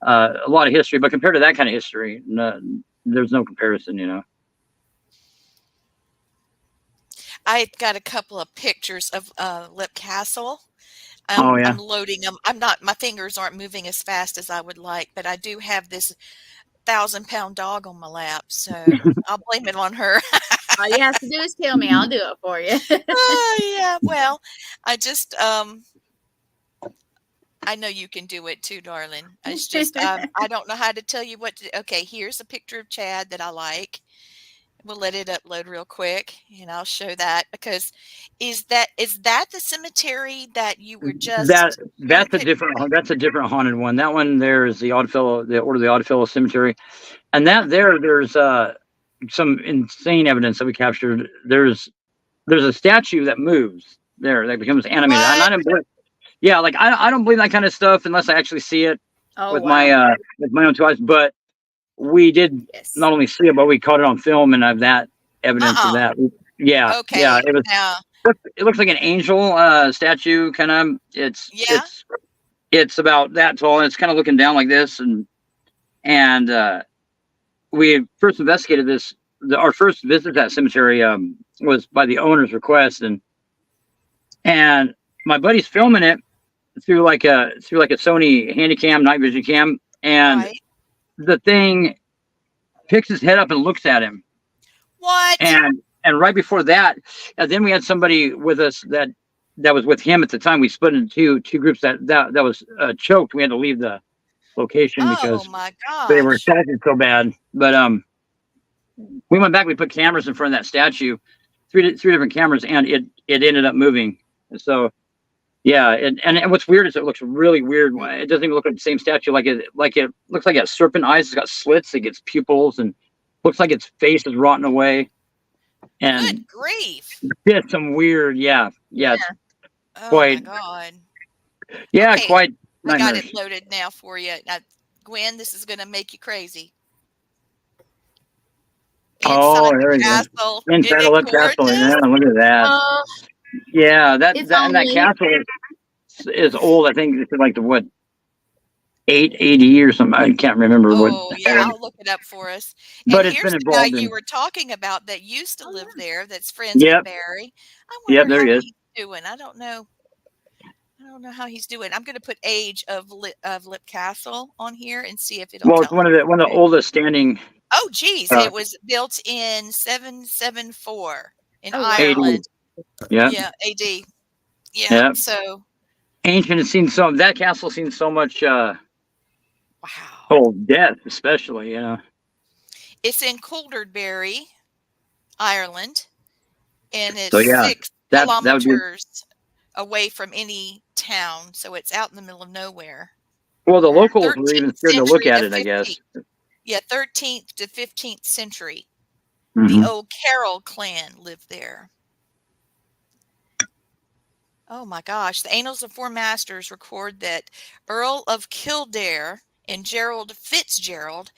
a lot of history. But compared to that kind of history, no, there's no comparison. I got a couple of pictures of Lip Castle. Oh yeah. I'm loading them. My fingers aren't moving as fast as I would like, but I do have this 1,000-pound dog on my lap, so I'll blame it on her. All you have to do is tell me. I'll do it for you. Oh, yeah. Well, I just I know you can do it too, darling. It's just I don't know how to tell you what to. Okay, here's a picture of Chad that I like. We'll let it upload real quick, and I'll show that because is that the cemetery that you were just showing That's a different haunted one. That one there is the Oddfellow, the Order of the Oddfellow Cemetery, and there's some insane evidence that we captured. There's a statue that moves there that becomes animated. And I What? don't believe, yeah, like I don't believe that kind of stuff unless I actually see it Oh, with wow. my own two eyes. But we did Yes. not only see it, but we caught it on film and have that evidence of that. Yeah, yeah, Okay. Now, it looks like an angel statue kind of. yeah. It's about that tall, and it's kind of looking down like this, and we first investigated this. Our first visit to that cemetery was by the owner's request, and my buddy's filming it through like a Sony Handycam night vision cam, and Right. the thing picks his head up and looks at him, What? and right before that, and then we had somebody with us that was with him at the time. We split into two groups that was choked. We had to leave the location Oh because my they were gosh. assaulted so bad. But we went back. We put cameras in front of that statue, three different cameras, and it ended up moving. So yeah, and what's weird is it looks really weird. It doesn't even look like the same statue. Like it looks like it has serpent eyes. It's got slits. It gets pupils, and looks like its face is rotten away. And Good grief. it's some weird, yeah. It's Oh quite, my God. Okay, quite I got nightmarish. it loaded now for you. Now, Gwen, this is going to make you crazy. Oh, Inside there the we go. castle. Isn't Inside it of Lip Castle. gorgeous? Yeah, look at that. Yeah, It's and that only castle is old. I think it's like the what 880 or something. I can't remember what. Oh, yeah, I'll look it up for us. But And it's here's been the guy involved you in. were talking about that used to live there that's friends with Yep, Barry. I yep. wonder There how he is. he's doing. I don't know how he's doing. I'm going to put age of Lip Castle on here and see if it'll Well, it's tell me. one of the oldest standing. Oh, geez, Uh, it was built in 774 in Oh, wow. Ireland. 80. Yeah, Yeah, AD. Yeah, yeah. so Ancient has seen that castle seen so much wow. death, especially. Yeah. It's in Calderberry, Ireland, and So it's yeah, 6 that would be. kilometers away from any town, so it's out in the middle of nowhere. Well, the locals were 13th even scared to look century at to it, I guess. 15th. Yeah, 13th to 15th century. Mhm. The old Carroll clan lived there. Oh my gosh. The Annals of Four Masters record that Earl of Kildare and Gerald Fitzgerald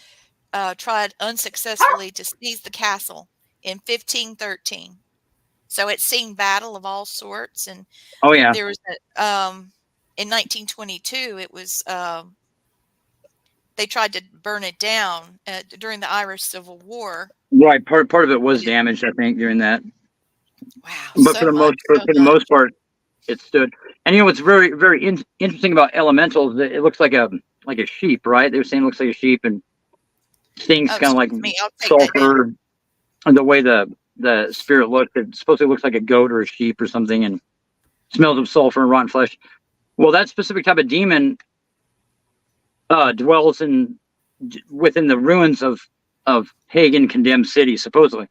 tried unsuccessfully to seize the castle in 1513. So it's seen battle of all sorts. And Oh yeah. there was in 1922, it was they tried to burn it down during the Irish Civil War. Right. Part of it was damaged, I think, during that. Wow. But So for the much. most part, it stood. And you know what's very very interesting about elementals? That it looks like a sheep, right? They were saying it looks like a sheep and stinks Oh, kind of like excuse me. I'll take that down. sulfur. And the way the spirit looked, it supposedly looks like a goat or a sheep or something, and smells of sulfur and rotten flesh. Well, that specific type of demon dwells within the ruins of pagan condemned cities. Supposedly,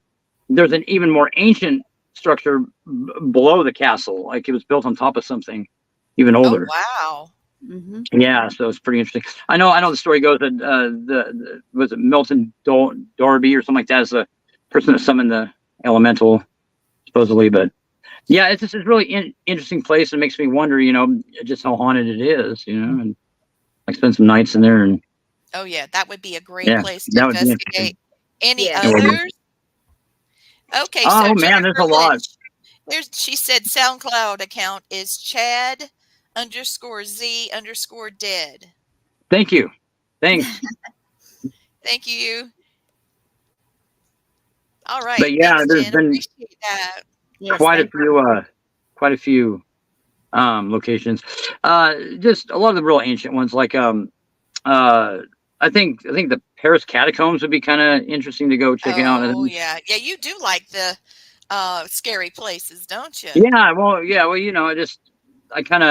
there's an even more ancient structure below the castle, like it was built on top of something even older. Oh, wow. Mm-hmm. Yeah, so it's pretty interesting. I know the story goes that was it Milton Darby or something like that is the person that summoned the elemental, supposedly. But yeah, it's just a really interesting place. It makes me wonder, just how haunted it is, and I spend some nights in there. And Oh, yeah. That would be a great yeah, place to that would be interesting. investigate. Any Yeah. others? Okay, so Oh man, there's a Jennifer lot. Lynch, she said SoundCloud account is Chad_Z_dead. Thank you. Thanks. Thank you. All right. But yeah, Thanks, there's Jen. been Appreciate that. Yes, quite a thank you. few locations. Just a lot of the real ancient ones, like I think the Paris catacombs would be kind of interesting to go check out. Oh yeah, yeah. You do like the scary places, don't you? Well, you know, I kind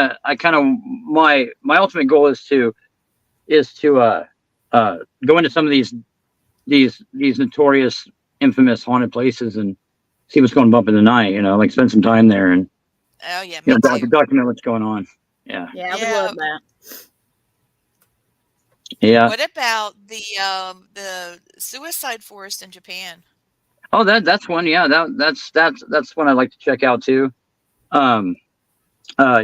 of my ultimate goal is to go into some of these notorious, infamous haunted places and see what's going bump in the night. You know, like spend some time there and Oh yeah, you me know too. document what's going on. Yeah, Yeah, I would Yeah. love that. yeah. What about the suicide forest in Japan? Oh, that's one. Yeah, that's one I'd like to check out too. Um,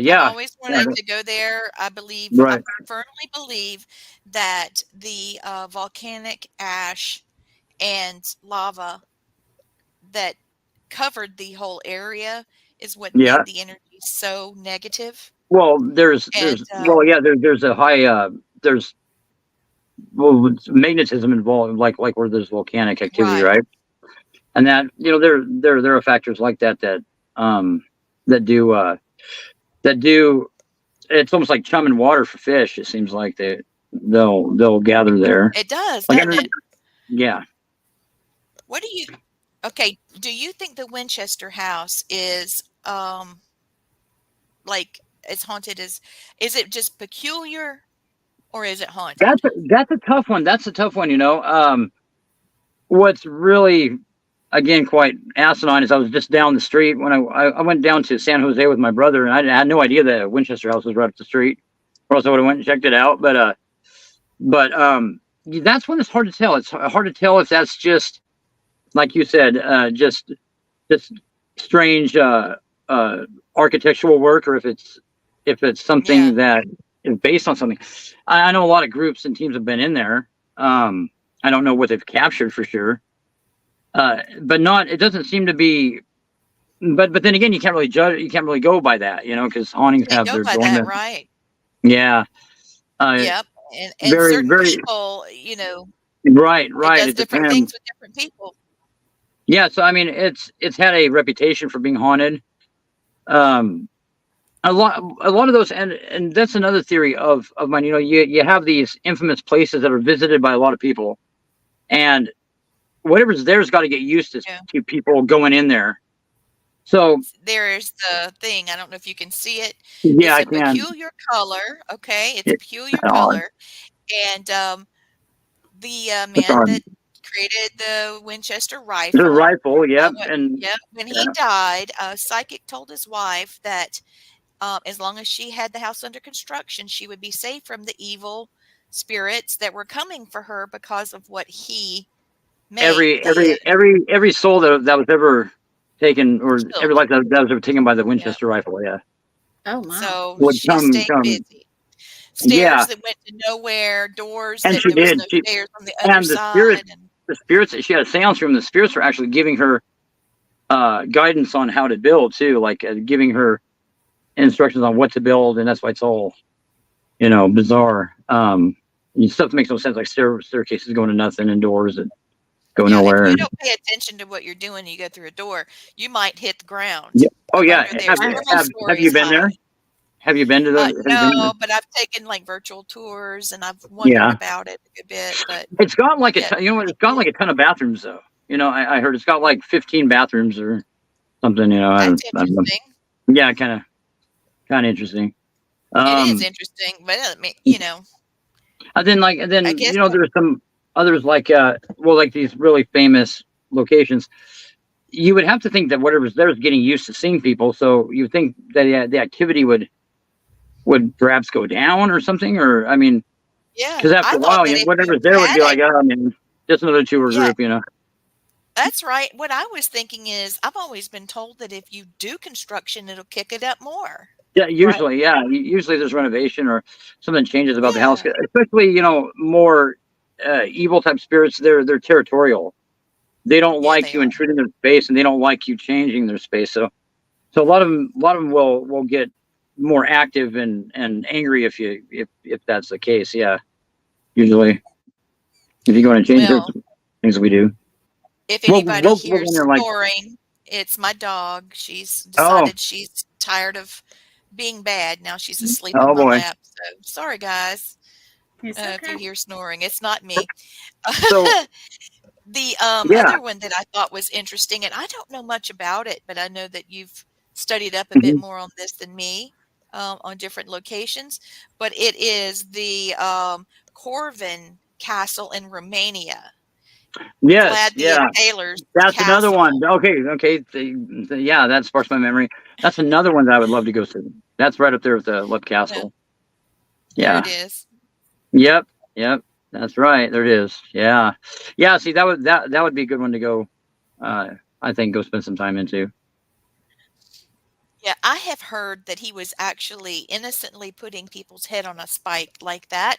I've yeah, always yeah, wanted to go there. I right. firmly believe that the volcanic ash and lava that covered the whole area is what Yeah. made the energy so negative. Well, And there's a high there's magnetism involved, like where there's volcanic activity, right, right? And that you know there are factors like that um that do that do it's almost like chum and water for fish. It seems like they'll gather there. it does, Like doesn't it? yeah, What do you? Okay, do you think the Winchester House is like as haunted as? Is it just peculiar, or is it haunted? that's a tough one. That's a tough one. You know, what's really again quite asinine is I was just down the street when I went down to San Jose with my brother, and I had no idea that Winchester House was right up the street, or else I would have went and checked it out. But that's when it's hard to tell. It's hard to tell if that's just like you said, just strange architectural work, or if it's Yeah, something that is based on something. I know a lot of groups and teams have been in there. I don't know what they've captured for sure, but not. It doesn't seem to be. But then again, you can't really judge. You can't really go by that, you know, because hauntings can't have go their by that, dormant. right? Yeah. Uh, Yep, and very certain very people, it right. does It different depends. things with different people. Yeah. So I mean, it's had a reputation for being haunted. Um, a lot of those, and that's another theory of mine. You know, you have these infamous places that are visited by a lot of people, and whatever's there's got to get used Yeah. to people going in there. So There's the thing, I don't know if you can see it. yeah, It's I a can. peculiar color, okay? It's a It, peculiar odd. color, and, the, It's man odd. that created the Winchester It's a rifle, rifle. Yep. And when he yeah, died, a psychic told his wife that, as long as she had the house under construction, she would be safe from the evil spirits that were coming for her because of what he made, the every soul that was ever taken, or every killed. life that was ever taken by the Yep. Winchester rifle, yeah, Oh my. So would she stayed come. busy. Yeah, Stairs that went to nowhere, doors and that she there was did. no She stairs on the other and side, and the spirits. She had a seance room. The spirits were actually giving her guidance on how to build too, like giving her instructions on what to build, and that's why it's all bizarre. Stuff that makes no sense, like staircases going to nothing, and doors that go yeah, if nowhere. you And don't pay attention to what you're doing, you go through a door, you might hit the ground yeah, oh up yeah. under there several Have you stories been there? high. Have you been to the? Have you been to No, the, but I've taken like virtual tours and I've wondered yeah, about it a good bit. But it's got like a yeah, ton, it's got like a ton of bathrooms though. I heard it's got like 15 bathrooms or something. that's I don't know. interesting. Yeah, kind of interesting. It is Um, interesting, but I mean, and I then guess there's some others like like these really famous locations. You would have to think that whatever's there is getting used to seeing people, so you think that the activity would perhaps go down or something, or I mean, yeah, because after I a thought while, that if you whatever's there would had be a like, oh, I mean, just another tour yeah, group. that's right. What I was thinking is I've always been told that if you do construction, it'll kick it up more. Yeah, Right. usually, yeah, usually there's renovation or something changes about the house, Yeah, especially more evil type spirits. They're territorial. They don't yeah, like they you are. intruding their space, and they don't like you changing their space. So a lot of them will get more active and angry if that's the case. Yeah, usually if you go and change their Well, things that we do. if Well, anybody we'll go in hears there like, snoring, it's my dog. She's oh, decided she's tired of being bad. Now she's asleep in oh my boy, lap. So sorry, guys. It's If you okay. hear snoring, it's not me. So The yeah. other one that I thought was interesting, and I don't know much about it, but I know that you've studied up a bit Mhm. more on this than me, on different locations. But it is the Corvin Castle in Romania, Yes, Vlad the yeah. Impaler's That's another one. castle. Okay. Yeah, that sparks my memory. That's another one that I would love to go see. That's right up there with the Lip Yeah, Castle. there it Yeah. is. Yep. Yep. That's right. There it is. Yeah. Yeah. See, that would be a good one to go. I think go spend some time into. Yeah, I have heard that he was actually innocently putting people's head on a spike like that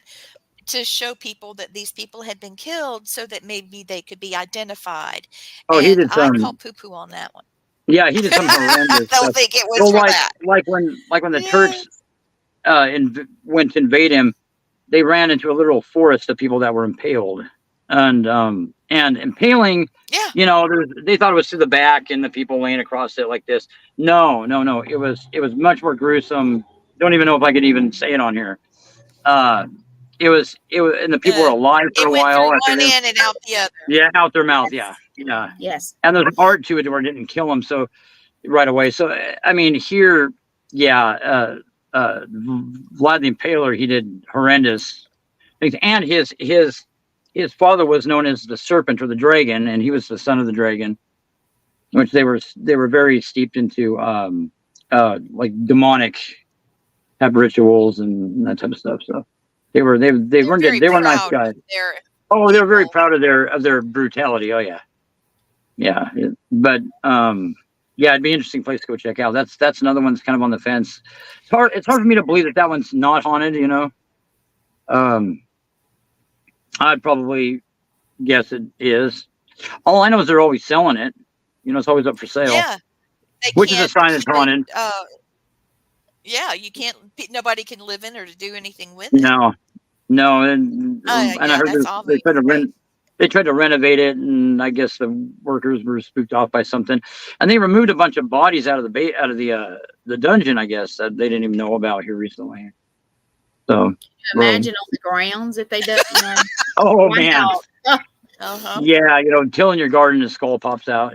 to show people that these people had been killed so that maybe they could be identified. Oh, he And did I call some. poo-poo on that one. Yeah, he did some I horrendous don't stuff. think it was Well, for that. like when the Turks Yes. went to invade him, they ran into a literal forest of people that were impaled, and impaling. Yeah. They thought it was through the back and the people laying across it like this. No, no, no. It was much more gruesome. Don't even know if I could even say it on here. Uh, it was, and the people were Uh, alive for it a went through while after one this. end and out the other. Yeah, out their mouth. Yeah, Yes. yeah. Yes. And there's art to it where it didn't kill them so right away. So I mean, here, yeah, Vlad the Impaler, he did horrendous things, and his father was known as the Serpent or the Dragon, and he was the son of the Dragon, which they were very steeped into like demonic type rituals and that type of stuff. So they They're weren't very they were nice proud guys. of their Oh, they were very people. proud of their brutality. Oh yeah, yeah. But yeah, it'd be an interesting place to go check out. That's another one that's kind of on the fence. It's hard for me to believe that one's not haunted. Um, I'd probably guess it is. All I know is they're always selling it. It's always up for sale, Yeah, they which is a can't sign it's keep it. haunted. Yeah, you can't. Nobody can live in or to do anything with it. No, no, and I Yeah, heard that's they tried to obviously. renovate it, and I guess the workers were spooked off by something, and they removed a bunch of bodies out of the dungeon. I guess that they didn't even know about here recently. So, well, Imagine on the grounds if they do. oh Why man, not? Uh huh. yeah, tilling your garden, the skull pops out.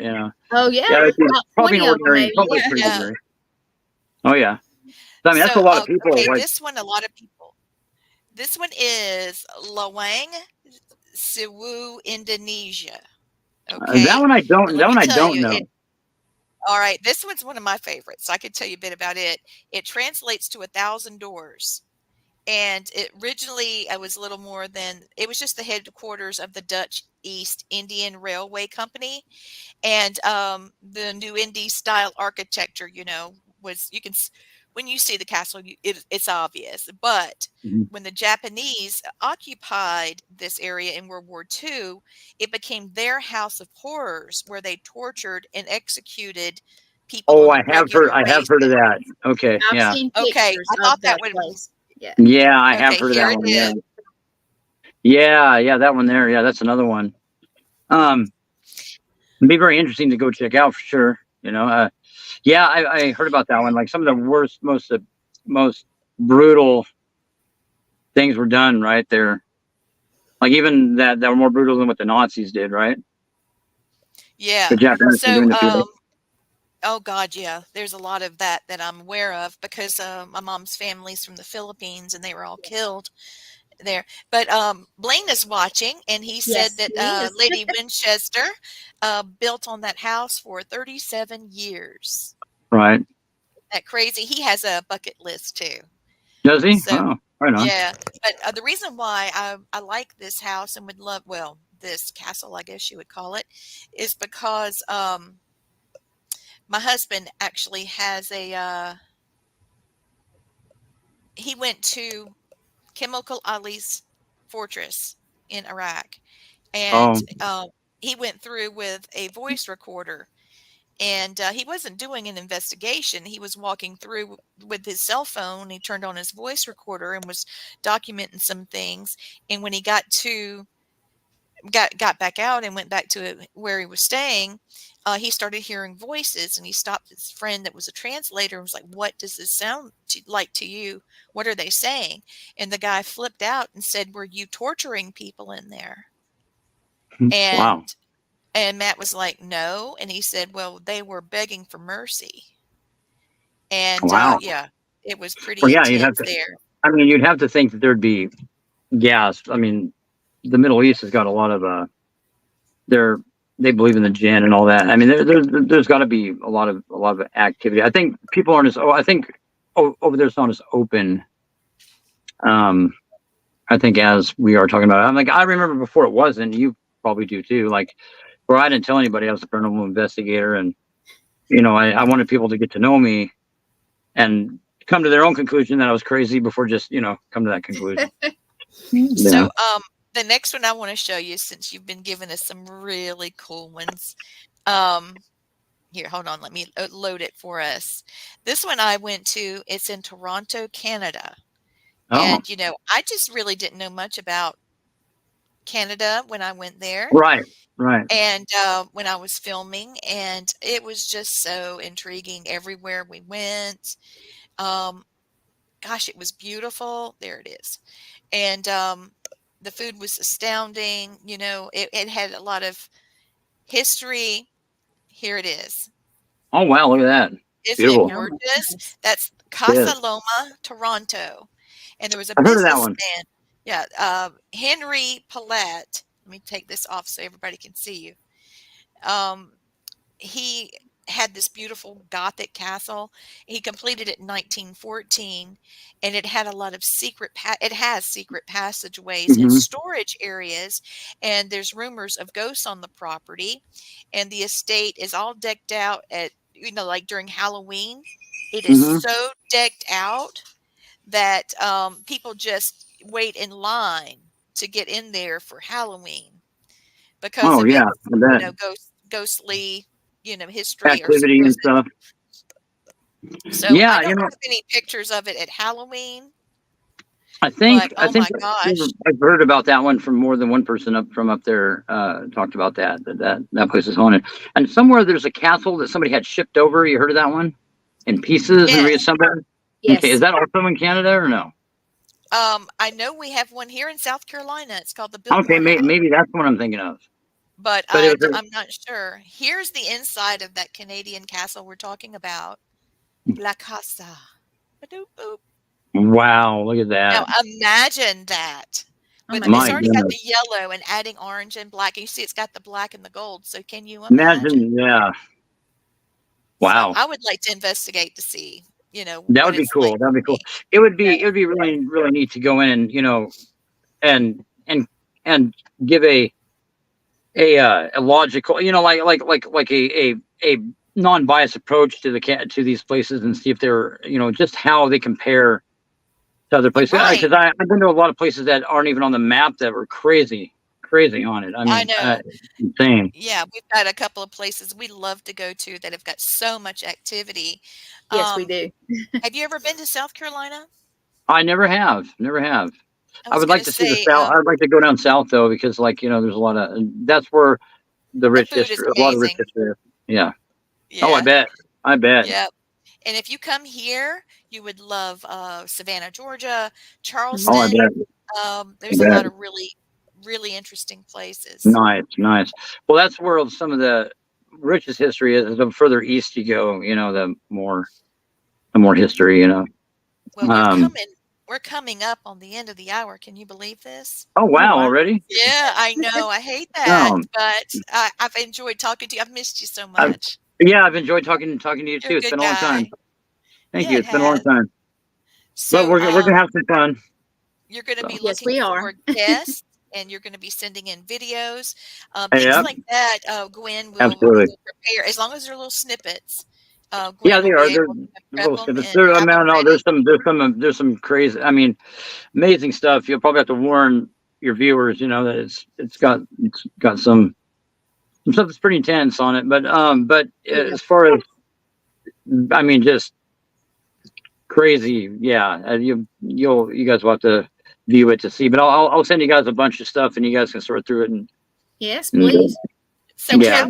Oh yeah, Yeah, it'd be about probably 20 an of them ordinary, maybe. probably Yeah. pretty Yeah. ordinary. Oh yeah, so, I mean that's a So, lot of people. okay, Like this one, a lot of people. This one is Lawang, Sewu, Indonesia. that Okay, one, I and don't. let That me one I tell don't you, know. all right, this one's one of my favorites. I could tell you a bit about it. It translates to 1,000 doors. And it originally, I was a little more than, it was just the headquarters of the Dutch East Indian Railway Company. And the new Indy style architecture, was, when you see the castle, it's obvious. But Mhm. when the Japanese occupied this area in World War II, it became their house of horrors where they tortured and executed people Oh, on a I have regular heard of basis. that. Okay, I've yeah, seen Okay, pictures I of thought that that would, place. Yeah. yeah, I have okay, heard of here that it one. Yeah, is. yeah, that one there. Yeah, that's another one. Um, It'd be very interesting to go check out for sure. Yeah, I heard about that one. Like some of the worst, most brutal things were done right there. Like even that were more brutal than what the Nazis did, right? Yeah. The Japanese were So, doing to people. oh God, yeah, there's a lot of that I'm aware of because my mom's family's from the Philippines and they were all killed there. But Blaine is watching, and he said Yes, that he is. Lady Winchester built on that house for 37 years. Right? That crazy. He has a bucket list too. Does he? So Oh, right on. yeah, but the reason why I like this house and would love, well, this castle, I guess you would call it, is because my husband actually has he went to Chemical Ali's fortress in Iraq, and Oh, he went through with a voice recorder. And he wasn't doing an investigation. He was walking through with his cell phone. He turned on his voice recorder and was documenting some things. And when he got back out and went back to where he was staying, he started hearing voices, and he stopped his friend that was a translator and was like, "What does this sound like to you? What are they saying?" And the guy flipped out and said, "Were you torturing people in there?" And Wow. and Matt was like, "No." And he said, "Well, they were begging for mercy." And Wow. yeah, it was Well, pretty yeah, you'd have intense to. there. I mean, you'd have to think that there'd be gas. I mean, the Middle East has got a lot of they believe in the jinn and all that. I mean, there's got to be a lot of activity. I think people aren't as. Oh, I think over there's not as open. I think as we are talking about, I'm like, I remember before it wasn't. You probably do too. Like, where I didn't tell anybody I was a paranormal investigator, and I wanted people to get to know me and come to their own conclusion that I was crazy before just come to that conclusion. So, Yeah. the next one I want to show you, since you've been giving us some really cool ones. Here, hold on. Let me load it for us. This one I went to, it's in Toronto, Canada. Oh, And, I just really didn't know much about Canada when I went there. right. And when I was filming, and it was just so intriguing everywhere we went. Gosh, it was beautiful. There it is. And the food was astounding. It had a lot of history. Here it is. Oh, wow. Look at that. Isn't it Beautiful. gorgeous? That's Yes. Casa Loma, Toronto. And there was a I've heard of that one. businessman. Yeah, Henry Palat. Let me take this off so everybody can see you. He had this beautiful Gothic castle. He completed it in 1914, and it had a lot of it has secret passageways and Hmm. storage areas, and there's rumors of ghosts on the property, and the estate is all decked out at like during Halloween. It is Hmm. so decked out that people just wait in line to get in there for Halloween because Oh, of yeah. its I bet. ghostly history or Activity and supposed. stuff. So I Yeah. don't have any pictures of it at Halloween, I but think oh my gosh. I've heard about that one from more than one person up there. Talked about that place is haunted, and somewhere there's a castle that somebody had shipped over. You heard of that one in pieces and Yes. reassembled? Yes. Okay, is that also in Canada or no? I know we have one here in South Carolina. It's called the Okay, Biltmore House, maybe that's what I'm thinking of. but But it was I'm not sure. Here's the inside of that Canadian castle we're talking about. La Casa. Ba-doop boop. wow, look at Now that. imagine that. Oh But my it's My already got goodness. the yellow and adding orange and black. And you see it's got the black and the gold. So can you imagine? Imagine, yeah. So Wow. I would like to investigate to see, That what would be it's like cool. That'd be to cool. be. It would be really really neat to go in and and give a logical, like a non-biased approach to to these places and see if they're just how they compare to other places. Right. Because I've been to a lot of places that aren't even on the map that were crazy on it. I I mean, know. insane. Yeah, we've got a couple of places we love to go to that have got so much activity. Yes, we do. Have you ever been to South Carolina? I never have. I I was would going like to to see the say south. I'd like to go down south though, because there's a lot of that's where the the rich food is history, a lot of rich amazing. history. Yeah. Yeah. Oh, I bet. Yeah. And if you come here, you would love Savannah, Georgia, Oh, I Charleston. bet. There's a lot of really, really interesting places. Nice. Well, that's where some of the richest history is. The further east you go, the more history. Well, we're coming up on the end of the hour. Can you believe this? Oh, wow, wow. already? Yeah, I know. I hate that, No. but I've enjoyed talking to you. I've missed you so I've, much. yeah, I've enjoyed talking to you You're too. a It's good been a long time. guy. Thank Yeah, you. it It's been a long has. time. But So we're gonna have some fun. you're going to So. be Yes, looking we are. for guests, and you're going to be sending in videos, things Yeah, like that. Gwen will absolutely. prepare as long as they're little snippets. Yeah, Gwen they will are. be They're able to prep little them snippets. and I have them mean, no, ready. there's some crazy. I mean, amazing stuff. You'll probably have to warn your viewers. That it's got some stuff that's pretty intense on it. But Yeah. as far as I mean, just crazy. Yeah, you guys will have to view it to see. But I'll send you guys a bunch of stuff, and you guys can sort through it. And Yes, please. So Yeah.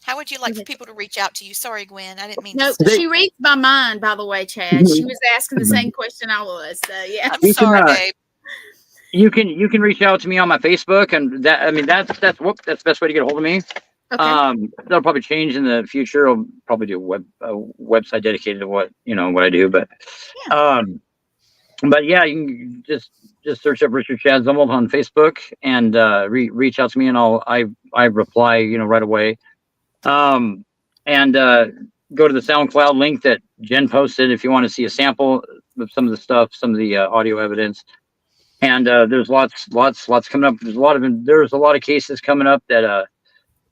How would you like for Okay. people to reach out to you? Sorry, Gwen, I didn't mean No, to step. she reads my mind, by the way, Chad. She was asking the same question I was. So yeah. I'm You can, sorry, babe. you can reach out to me on my Facebook, and that's the best way to get a hold of me. Okay. That'll probably change in the future. I'll probably do a website dedicated to what I do, but yeah, you can just search up Richard Chad Zumwalt on Facebook and reach out to me, and I reply right away. And go to the SoundCloud link that Jen posted if you want to see a sample of some of the stuff, some of the audio evidence. And there's lots coming up. There's a lot of cases coming up that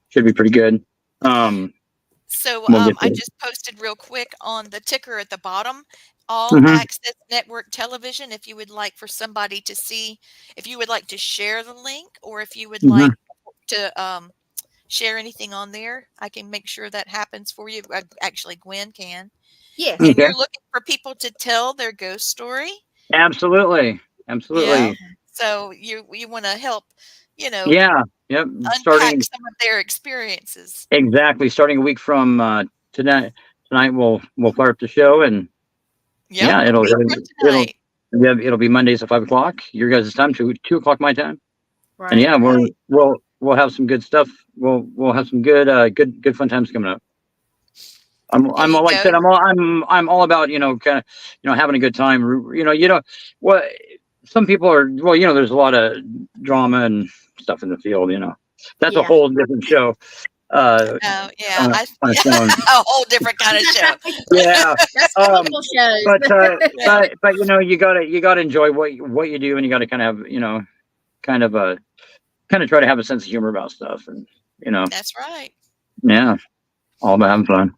should be pretty good. So We'll get I there. just posted real quick on the ticker at the bottom, All Mhm. Access Network Television. If you would like for somebody to see, if you would like to share the link, or if you would like to share anything on there, I can make sure that happens for you. Actually, Gwen can. Yes. And Okay. you're looking for people to tell their ghost story. Absolutely. Yeah. So you want to help, Yeah. Yep. unpack some of their experiences. Exactly. Starting a week from tonight. Tonight we'll fire up the show, and Yep, yeah, a week from tonight. it'll be Mondays at 5:00 your guys' time, 2:00 my time. Right. And yeah, Right. we'll have some good stuff. We'll have some good fun times coming up. I'm There you like I go. said, I'm all about kind of having a good time. What some people are. Well, there's a lot of drama and stuff in the field. That's a Yeah. whole different show. Oh yeah, On its own. a whole different kind of show. Yeah. That's multiple shows. But you gotta enjoy what you do, and you gotta kind of have kind of try to have a sense of humor about stuff, and That's right. yeah, all about having fun.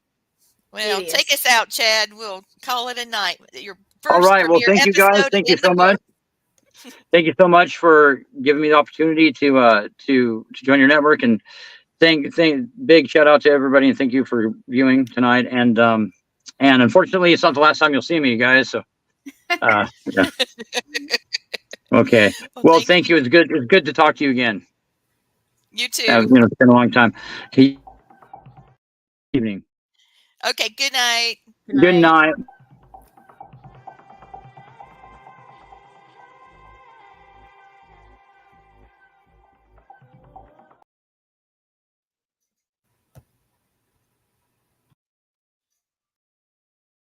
Well, It take is. us out, Chad. We'll call it a night. Your All first right. Well, premiere thank you guys. episode Thank you in the so much. Thank you so much for giving me the opportunity to join your network, and thank big shout out to everybody, and thank you for viewing tonight. And unfortunately, it's not the last time you'll see me, you guys. So yeah. Okay. Well, thank you. It's good to talk to you again. You too. It's been a long time. Evening. Okay. Good night. Good night.